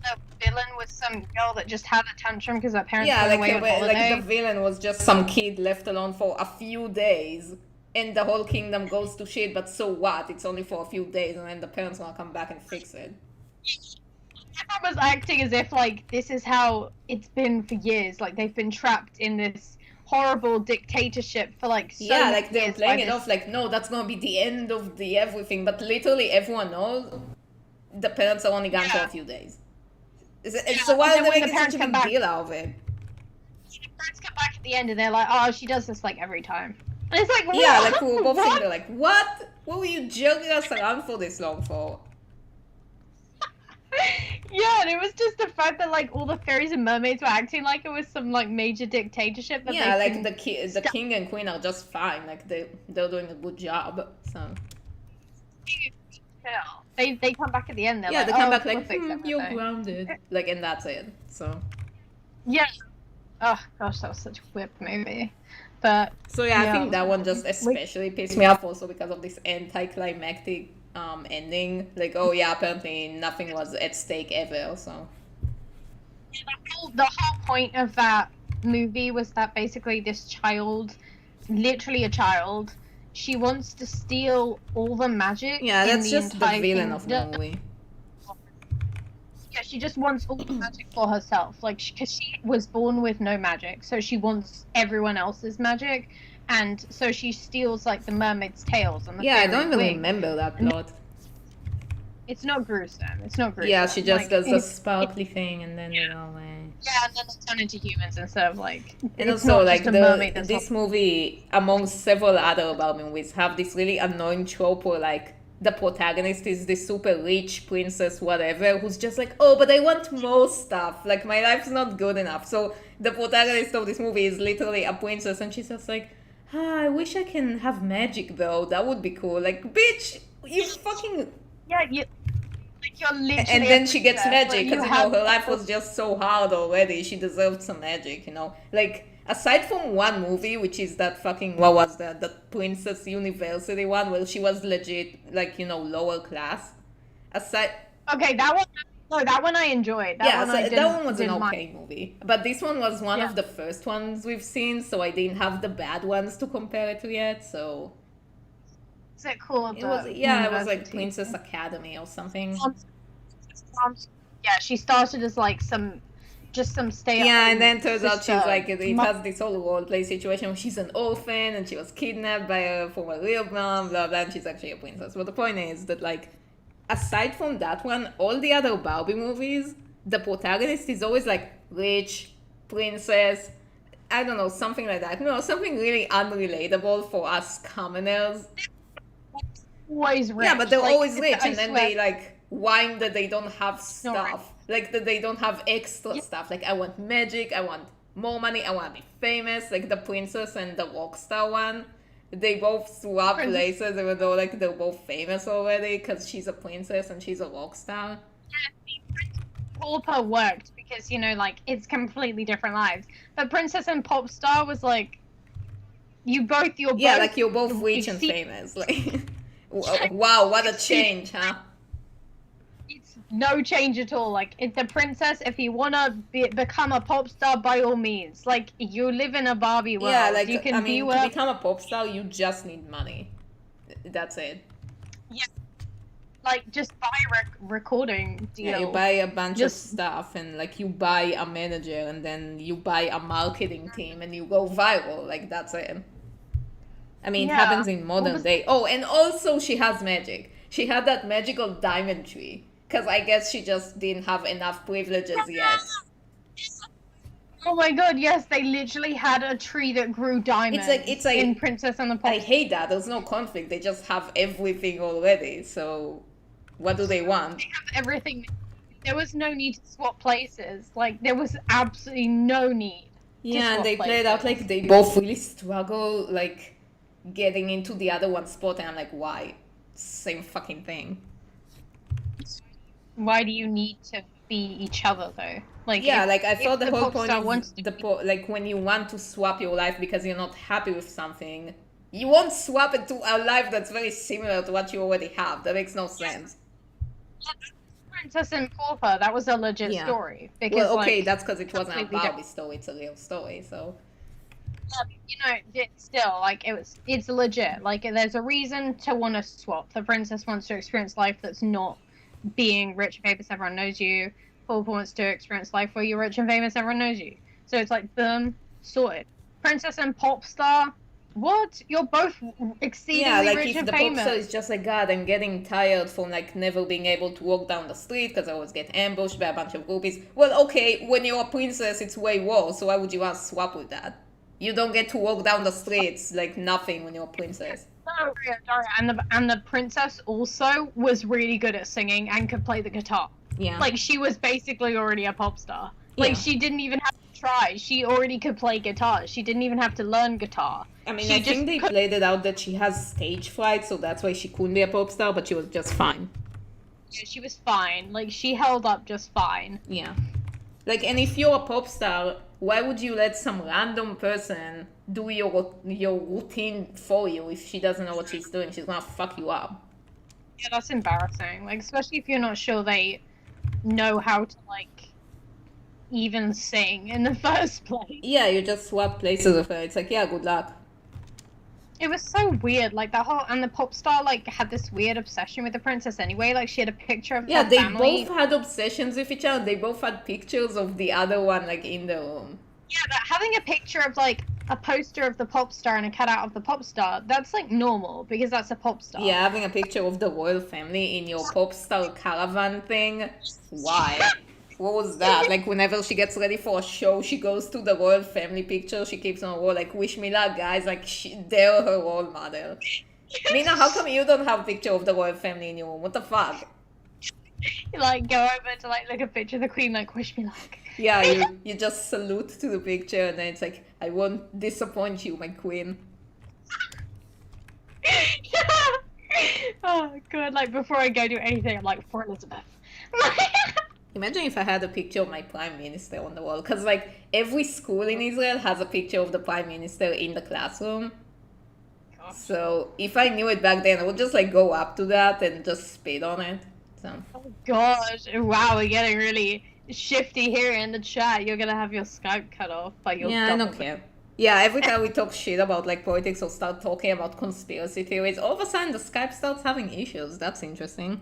The villain was some girl that just had a tantrum because her parents Yeah, went like, away on like holiday. the villain was just some kid left alone for a few days, and the whole kingdom goes to shit. But so what? It's only for a few days, and then the parents gonna come back and fix it. Everyone was acting as if like this is how it's been for years. Like they've been trapped in this horrible dictatorship for like so Yeah, many like they're years playing by it this- off like, no, that's gonna be the end of the everything. But literally everyone knows the parents are only gone for Yeah. a few days. Yeah, So why and are then they when the making parents such a come big back- deal out of it? The parents come back at the end and they're like, "Oh, she does this like every time." And it's like, Yeah, what? like we were both sitting What? there like, what? What were you joking us around for this long for? Yeah, and it was just the fact that like all the fairies and mermaids were acting like it was some like major dictatorship. That Yeah, they like the king and queen are just fine. Like they're doing a good job. So they come back at the end. They're yeah, like, they come "Oh, back we'll like, fix you're everything." grounded. Like, and that's it. So Yeah. Oh gosh, that was such a WIP movie. But so yeah, I Yeah. think that one just especially pissed me off also because of this anticlimactic ending. Like, oh yeah, apparently nothing was at stake ever. So the whole point of that movie was that basically this child, literally a child, she wants to steal all the magic. yeah, in that's the just the entire villain of the kingdom. movie. Yeah, she just wants all the magic for herself. Like, because she was born with no magic, so she wants everyone else's magic, and so she steals like the mermaid's tails and the Yeah, I fairy don't even wings. remember that plot. It's not gruesome. It's not gruesome. Yeah, she just Like, does the it's- sparkly thing and then they go away. Yeah, and then they turn into humans instead of like. And it's also, not like, just a mermaid that's this movie, amongst several other Barbie movies, have this really annoying trope where, like, the protagonist is this super rich princess, whatever, who's just like, oh, but I want more stuff. Like, my life's not good enough. So, the protagonist of this movie is literally a princess, and she's just like, I wish I can have magic, though. That would be cool. Like, bitch, you fucking... Yeah, you're literally. And then she gets a princess, magic but because, have her life was just so hard already. She deserved some magic, Like, aside from one movie, which is that fucking, what was that? The Princess University one, where she was legit, like, lower class. Aside... Okay, that one. No, that one I enjoyed. that one was an didn't okay mind. movie. But this one was one Yeah. of the first ones we've seen, so I didn't have the bad ones to compare it to yet, so... Is it called? It was like University? Princess Academy or something. Yeah, she started as like some stay. Yeah, and then turns out she's sister. like, it has this whole roleplay situation where she's an orphan and she was kidnapped from a real mom, blah blah, and she's actually a princess. But the point is that, like, aside from that one, all the other Barbie movies, the protagonist is always like rich, princess, I don't know, something like that. Something really unrelatable for us commoners. Always rich. Yeah, but they're like, always rich, I and then swear. they like whine that they don't have No, stuff, like that they don't have extra stuff. Like, I want magic, I want more money, I want to be famous. Like the princess and the rock star one, they both swap places, even though like they're both famous already because she's a princess and she's a rock star. All per worked because like it's completely different lives. But Princess and Pop Star was like, you're both Like you're both rich and famous. Like, wow, what a change, huh? no change at all. Like, if the princess, if you wanna become a pop star, by all means. Like, you live in a Barbie world. Yeah, like, you can I be mean, to where. become a pop star, you just need money. That's it. Yeah, like just buy a recording Yeah, you deal. buy a bunch of Just stuff and like you buy a manager and then you buy a marketing team and you go viral. Like that's it. I mean, it yeah. happens in All modern the day. Oh, and also she has magic. She had that magical diamond tree. Because I guess she just didn't have enough privileges yet. Oh my god, yes, they literally had a tree that grew diamonds It's in like, Princess and the I Pop. hate that. There's no conflict. They just have everything already. So, what do they want? They have everything. There was no need to swap places. Like, there was absolutely no need to Yeah, and swap they played out places. like they both really struggle, like getting into the other one's spot, and I'm like, why? Same fucking thing. Why do you need to be each other though? Like, Yeah, if, like I if thought the the whole pop point star of wants to like when you want to swap your life because you're not happy with something, you won't swap it to a life that's very similar to what you already have. That makes no sense. Princess and Pauper, that was a legit Yeah. story because Well, okay, like that's because it wasn't a completely Barbie different. story; it's a real story. So You know, still like it's legit. Like, there's a reason to want to swap. The princess wants to experience life that's not being rich and famous, everyone knows you. Pauper wants to experience life where you're rich and famous, everyone knows you. So it's like, boom, sorted. Princess and pop star, what? You're both yeah, exceedingly like rich if and the pop star famous. is just like God, I'm getting tired from like never being able to walk down the street because I always get ambushed by a bunch of groupies. Well, okay, when you're a princess, it's way worse. So why would you want to swap with that? You don't get to walk down the streets like nothing when you're a princess. Oh, Daria, and the princess also was really good at singing and could play the guitar. Yeah. Like, she was basically already a pop star. Like, Yeah. she didn't even have to try. She already could play guitar. She didn't even have to learn guitar. I mean, She I just think they could. played it out that she has stage fright, so that's why she couldn't be a pop star, but she was just fine. Yeah, she was fine. Like, she held up just fine. Yeah. Like, and if you're a pop star, why would you let some random person do your routine for you if she doesn't know what she's doing? She's gonna fuck you up. Yeah, that's embarrassing. Like, especially if you're not sure they know how to, like, even sing in the first place. Yeah, you just swap places with her. It's like, yeah, good luck. It was so weird. Like, that whole. And the pop star, like, had this weird obsession with the princess anyway. Like, she had a picture of Yeah, her they family. both had obsessions with each other. They both had pictures of the other one, like, in the room. Yeah, but having a picture of, like, a poster of the pop star and a cutout of the pop star, that's, like, normal because that's a pop star. Yeah, having a picture of the royal family in your pop star caravan thing. Why? What was that? Like, whenever she gets ready for a show, she goes to the royal family picture. She keeps on a wall, like, wish me luck, guys. Like, they're her role model. Mina, how come you don't have a picture of the royal family in your room? What the fuck? You, like, go over to, like, look at a picture of the queen, like, wish me luck. Yeah, you just salute to the picture, and then it's like, I won't disappoint you, my queen. Oh, God. Like, before I go do anything, I'm like, for Elizabeth. Imagine if I had a picture of my prime minister on the wall, because like every school in Israel has a picture of the prime minister in the classroom. Gosh. So if I knew it back then, I would just like go up to that and just spit on it. So Oh, gosh. Wow, we're getting really shifty here in the chat. You're gonna have your Skype cut off by your yeah, I don't government. care. Yeah, every time we talk shit about like politics or start talking about conspiracy theories, all of a sudden the Skype starts having issues. That's interesting.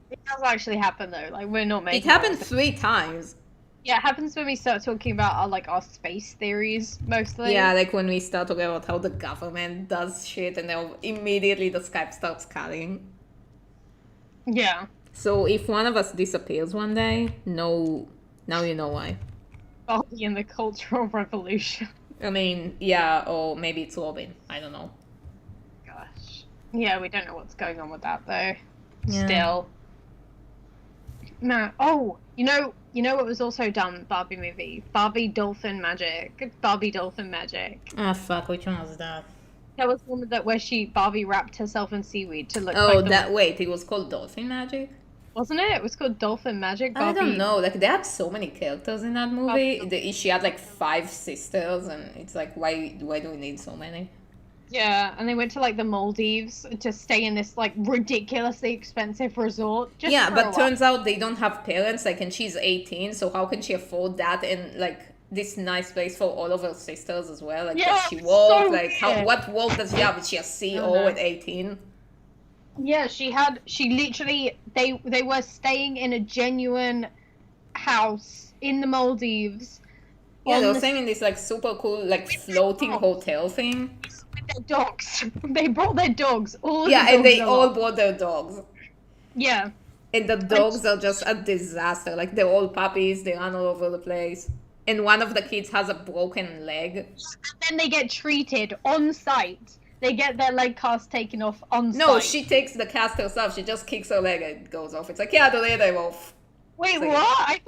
It does actually happen though. Like, we're not It making happened it. 3 times. Yeah, it happens when we start talking about our space theories mostly. Yeah, like when we start talking about how the government does shit and then immediately the Skype starts cutting. Yeah. So if one of us disappears one day, no, now you know why. I'll be in the Cultural Revolution. I mean, yeah, or maybe it's Robin. I don't know. Gosh. Yeah, we don't know what's going on with that though. Yeah. Still. No. Oh, you know what was also done? Barbie movie. Barbie Dolphin Magic. Barbie Dolphin Magic. Ah, fuck, which one was that? That was one that where Barbie wrapped herself in seaweed to look Oh, like the, wait, it was called Dolphin Magic? wasn't it? It was called Dolphin Magic. I Barbie. don't know, like they had so many characters in that movie. She had like 5 sisters and it's like, why do we need so many? Yeah, and they went to like the Maldives to stay in this like ridiculously expensive resort just Yeah, for a but while. turns out they don't have parents, like, and she's 18, so how can she afford that and, like, this nice place for all of her sisters as well? Like, does Yeah, she it's work? so Like, how, weird. what work does she have? Is she a I don't CEO know. at 18? Yeah, she literally they were staying in a genuine house in the Maldives Yeah, they on were the staying in this, like, super cool, like, floating dogs hotel thing. with their dogs. They brought their dogs, all of the Yeah, and dogs they all along. brought their dogs. Yeah. And the And dogs are just a disaster. Like, they're all puppies, they run all over the place. And one of the kids has a broken leg. then they get treated on site. They get their leg cast taken off on No, site. she takes the cast herself. She just kicks her leg and it goes off. It's like, yeah, the leg I'm off. Wait, It's like, what? I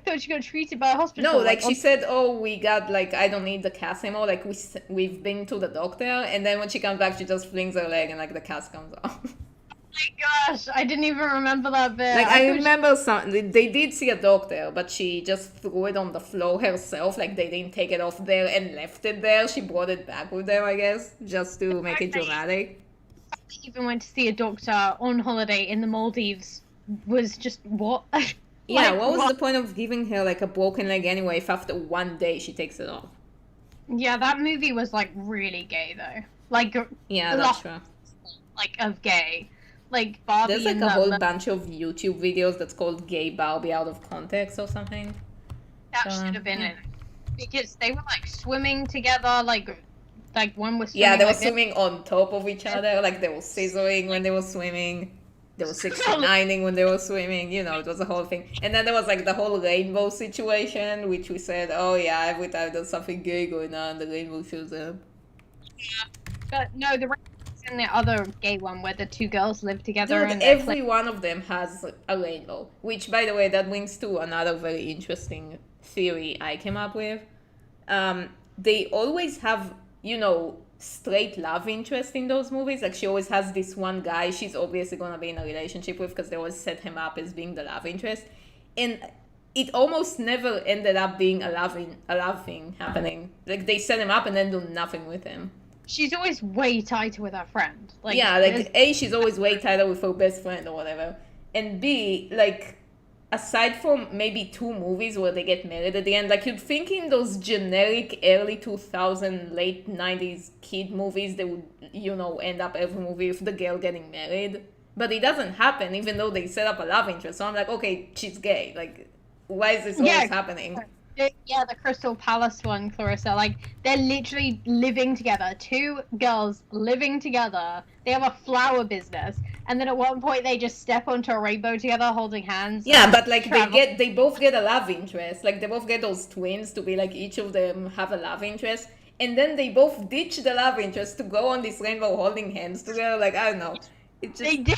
thought she got treated by a no, hospital. like she On... said, oh, we got, like, I don't need the cast anymore. Like, we've been to the doctor. And then when she comes back, she just flings her leg and, like, the cast comes off. my gosh, I didn't even remember that bit. Like, I thought remember they did see a doctor, but she just threw it on the floor herself. Like, they didn't take it off there and left it there. She brought it back with them, I guess, just to make it dramatic. she even went to see a doctor on holiday in the Maldives. Was just what? Yeah, Like, what was what? the point of giving her, like, a broken leg anyway if after one day she takes it off? Yeah, that movie was like really gay though. Like Yeah, a that's lot true. like of gay. Like Barbie There's, like, and a whole that bunch of YouTube videos that's called Gay Barbie Out of Context or something. should have been Yeah. it. Because they were like swimming together, like one was swimming Yeah, they were like this. swimming on top of each other. Like, they were scissoring when they were swimming. They were 69ing when they were swimming. You know, it was a whole thing. And then there was, like, the whole rainbow situation, which we said, oh yeah, every time there's something gay going on, the rainbow shows up. But no, the and the other gay one where the two girls live together Dude, and they're every one of them has a rainbow. Which, by the way, that brings to another very interesting theory I came up with. They always have, you know, straight love interest in those movies. Like, she always has this one guy she's obviously gonna be in a relationship with because they always set him up as being the love interest. And it almost never ended up being a love thing happening. Like, they set him up and then do nothing with him. she's always way tighter with her friend. Like Yeah, like, A, she's always way tighter with her best friend or whatever. And B, like, aside from maybe 2 movies where they get married at the end, like, you'd think in those generic early 2000, late 90s kid movies, they would, you know, end up every movie with the girl getting married. But it doesn't happen, even though they set up a love interest. So I'm like, okay, she's gay. Like, why is this always happening? Yeah, the Crystal Palace one, Clarissa. Like, they're literally living together. 2 girls living together. They have a flower business. And then at one point, they just step onto a rainbow together holding hands. Yeah, but, like, travel. they both get a love interest. Like, they both get those twins to be, like, each of them have a love interest. And then they both ditch the love interest to go on this rainbow holding hands together. Like, I don't know. It just... They did.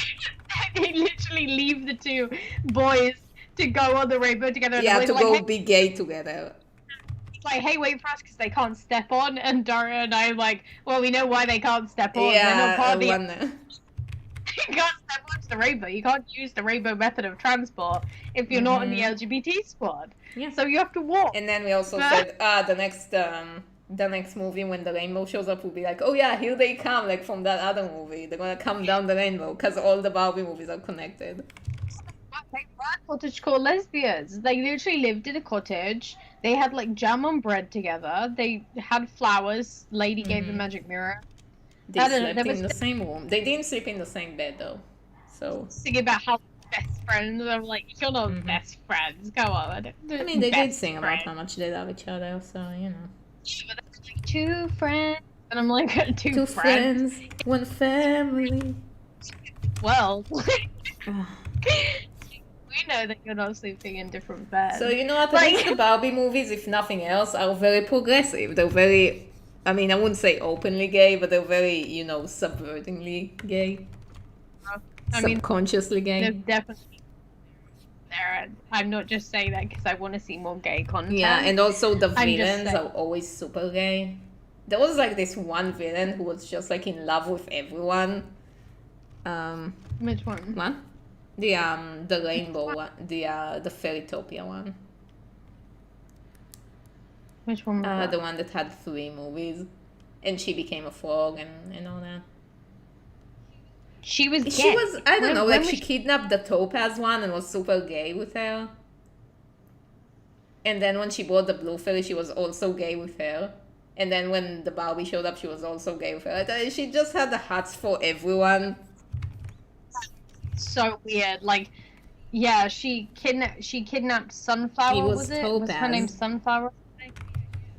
They literally leave the 2 boys to go on the rainbow together. And Yeah, the to boys are go like, be gay together. like, hey, wait for us because they can't step on. And Daria and I are like, well, we know why they can't step on. They're not part of the... You can't step onto the rainbow. You can't use the rainbow method of transport if you're not in the LGBT squad. Yeah. So you have to walk. And then we also said, the next movie when the rainbow shows up will be like, oh yeah, here they come, like from that other movie. They're gonna come down the rainbow because all the Barbie movies are connected. They were cottagecore lesbians. They literally lived in a cottage. They had like jam on bread together. They had flowers. Lady gave them magic mirror. They I don't know, slept there in was- the same room. They didn't sleep in the same bed though. So Singing about how best friends. I'm like, you're not best friends. Go on. I mean, they did Best sing about friends. how much they love each other. So you know, Yeah, but they were like 2 friends. And I'm like, two, two friends? friends, one family. Well, we know that you're not sleeping in different beds. So you know what? At Like- least the Barbie movies, if nothing else, are very progressive. They're very, I mean, I wouldn't say openly gay, but they're very, you know, subvertingly gay. I mean, Subconsciously gay. they're definitely there. I'm not just saying that because I want to see more gay content. Yeah, and also the I'm just villains saying. are always super gay. There was like this one villain who was just like in love with everyone. Which one? What? The rainbow one, the Fairytopia one. Which one was that? The one that had 3 movies. and she became a frog and all that. She was gay. She was, I don't know, When like she kidnapped the topaz one and was super gay with her. And then when she bought the blue fairy, she was also gay with her. And then when the Barbie showed up, she was also gay with her. She just had the hearts for everyone. So weird. Like, yeah, she kidnapped Sunflower. It was Was it? Was her Topaz. name Sunflower?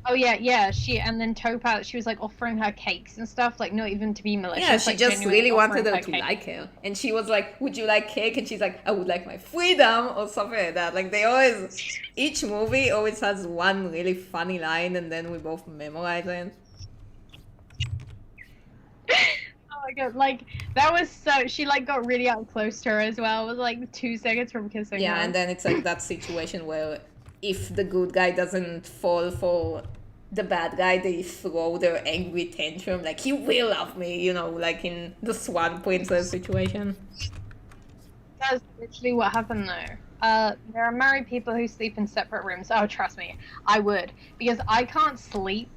Oh yeah. And then Topaz. She was like offering her cakes and stuff, like not even to be malicious. Yeah, she like, just really wanted her to cake. like her. And she was like, would you like cake? And she's like, I would like my freedom, or something like that. Like, they always, each movie always has one really funny line, and then we both memorize it. Oh my god, like, that was so, she like got really up close to her as well. It was like 2 seconds from kissing Yeah, her. and then it's like that situation where if the good guy doesn't fall for the bad guy, they throw their angry tantrum, like, you will love me, you know, like in the Swan Princess situation. That's literally what happened though. There are married people who sleep in separate rooms. Oh, trust me, I would. Because I can't sleep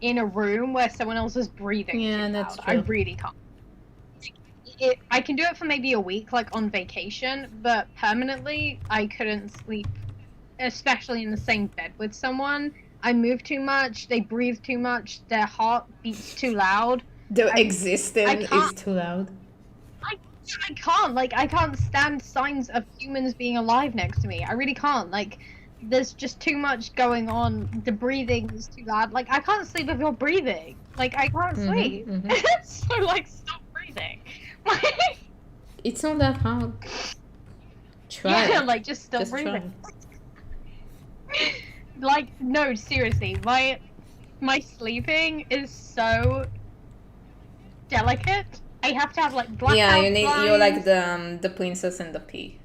in a room where someone else is breathing Yeah, too that's loud. true. I really can't. I can do it for maybe a week, like on vacation, but permanently, I couldn't sleep, especially in the same bed with someone. I move too much, they breathe too much, their heart beats too loud. Their existence is too loud. I can't, like, I can't stand signs of humans being alive next to me. I really can't. Like, there's just too much going on. The breathing is too loud. Like, I can't sleep if you're breathing. Like, I can't sleep. So, like, stop breathing. It's not that hard. Try Yeah, it. like, just stop Just breathing. try. Like, no, seriously, my sleeping is so delicate. I have to have like blackout Yeah, you're like blinds. the princess and the pea.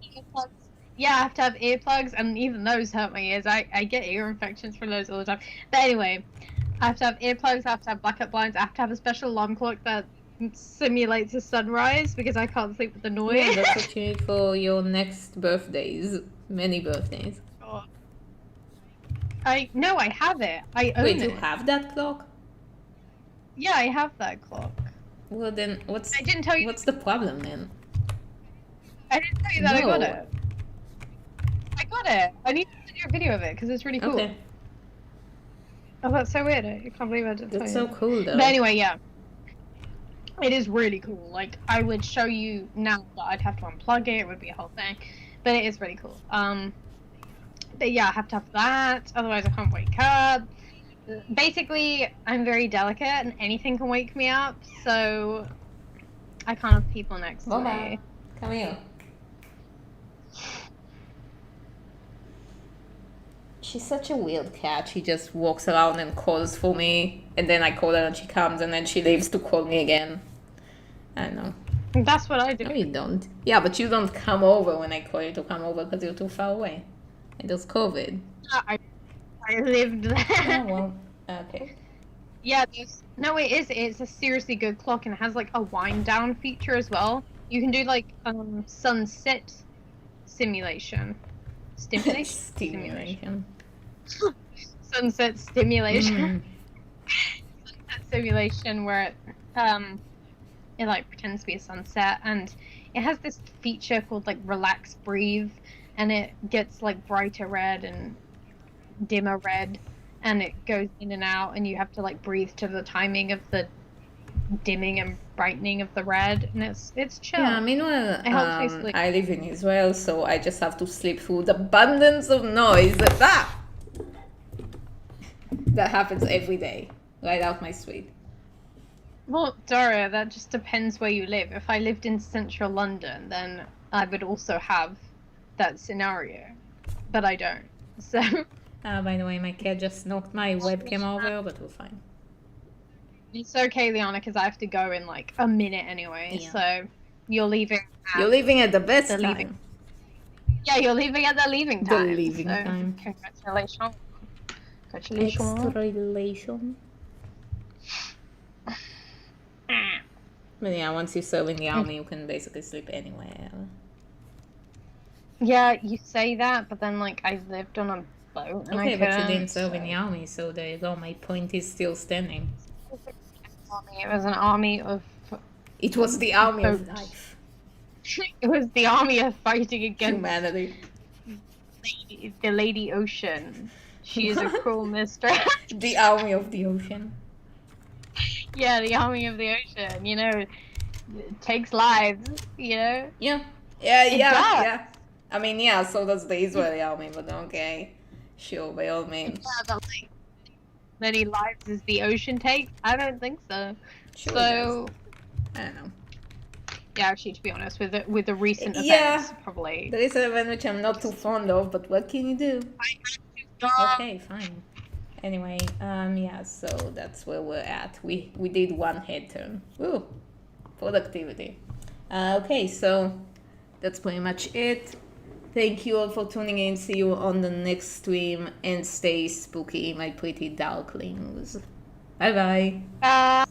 Earplugs. Yeah, I have to have earplugs, and even those hurt my ears. I get ear infections from those all the time. But anyway, I have to have earplugs, I have to have blackout blinds, I have to have a special alarm clock that simulates a sunrise because I can't sleep with the noise. Yeah, that's what you need for your next birthdays. Many birthdays. No, I have it. I own Wait, it. you have that clock? Yeah, I have that clock. Well then, I didn't tell you. what's the problem then? I didn't tell you that I got No. it. I got it. I need to send you a video of it because it's really cool. Okay, Oh, that's so weird. I can't believe I didn't tell that's you. so cool though. But anyway, yeah. It is really cool. Like, I would show you now, but I'd have to unplug it. It would be a whole thing. But it is really cool. But yeah, I have to have that. Otherwise, I can't wake up. Basically, I'm very delicate and anything can wake me up. So I can't have people next to me. Come here. She's such a weird cat. She just walks around and calls for me, and then I call her and she comes, and then she leaves to call me again. I don't know. That's what I do. No, you don't. Yeah, but you don't come over when I call you to come over because you're too far away. And there's COVID. I lived there. Oh, well. Okay. Yeah, no, it is. It's a seriously good clock, and it has like a wind down feature as well. You can do like sunset simulation. Stimulation. Sunset stimulation. Mm. Sunset simulation where it like pretends to be a sunset, and it has this feature called like relax breathe, and it gets like brighter red and dimmer red, and it goes in and out, and you have to like breathe to the timing of the dimming and brightening of the red, and it's chill. Yeah, meanwhile, It helps me sleep. I live in Israel, so I just have to sleep through the abundance of noise that happens every day, right out my street. Well, Daria, that just depends where you live. If I lived in central London, then I would also have that scenario, but I don't. So By the way, my cat just knocked my webcam over, but we're fine. it's okay, Liana, because I have to go in like a minute anyway. Yeah. So you're leaving. You're leaving at the best the time. leaving. Yeah, you're leaving at the leaving time. The leaving so time. Congratulations. Congratulations. Extra relation. But yeah, once you serve in the army, you can basically sleep anywhere. Yeah, you say that, but then like I lived on a boat and Okay, I but you couldn't, didn't serve in so- the army, so there you go. My point is still standing. army. It was an army of. It was the army of Folks. life. It was the army of fighting against Humanity. the Lady Ocean. She is a cruel mistress. The army of the ocean. Yeah, the army of the ocean. You know, it takes lives. You know. Yeah. It does. Yeah. I mean, yeah, so does the Israeli army, but okay. Sure, by all means. Yeah, but like, many lives as the ocean takes? I don't think so. Sure it So, I don't know. yeah, actually, to be honest, with the recent Yeah. events, probably. There is an event which I'm not too fond of, but what can you do? I had to stop. Okay, fine. Anyway, yeah, so that's where we're at. We did one head turn. Woo! Productivity. Okay, so that's pretty much it. Thank you all for tuning in. See you on the next stream, and stay spooky, my pretty darklings. Bye bye. Bye.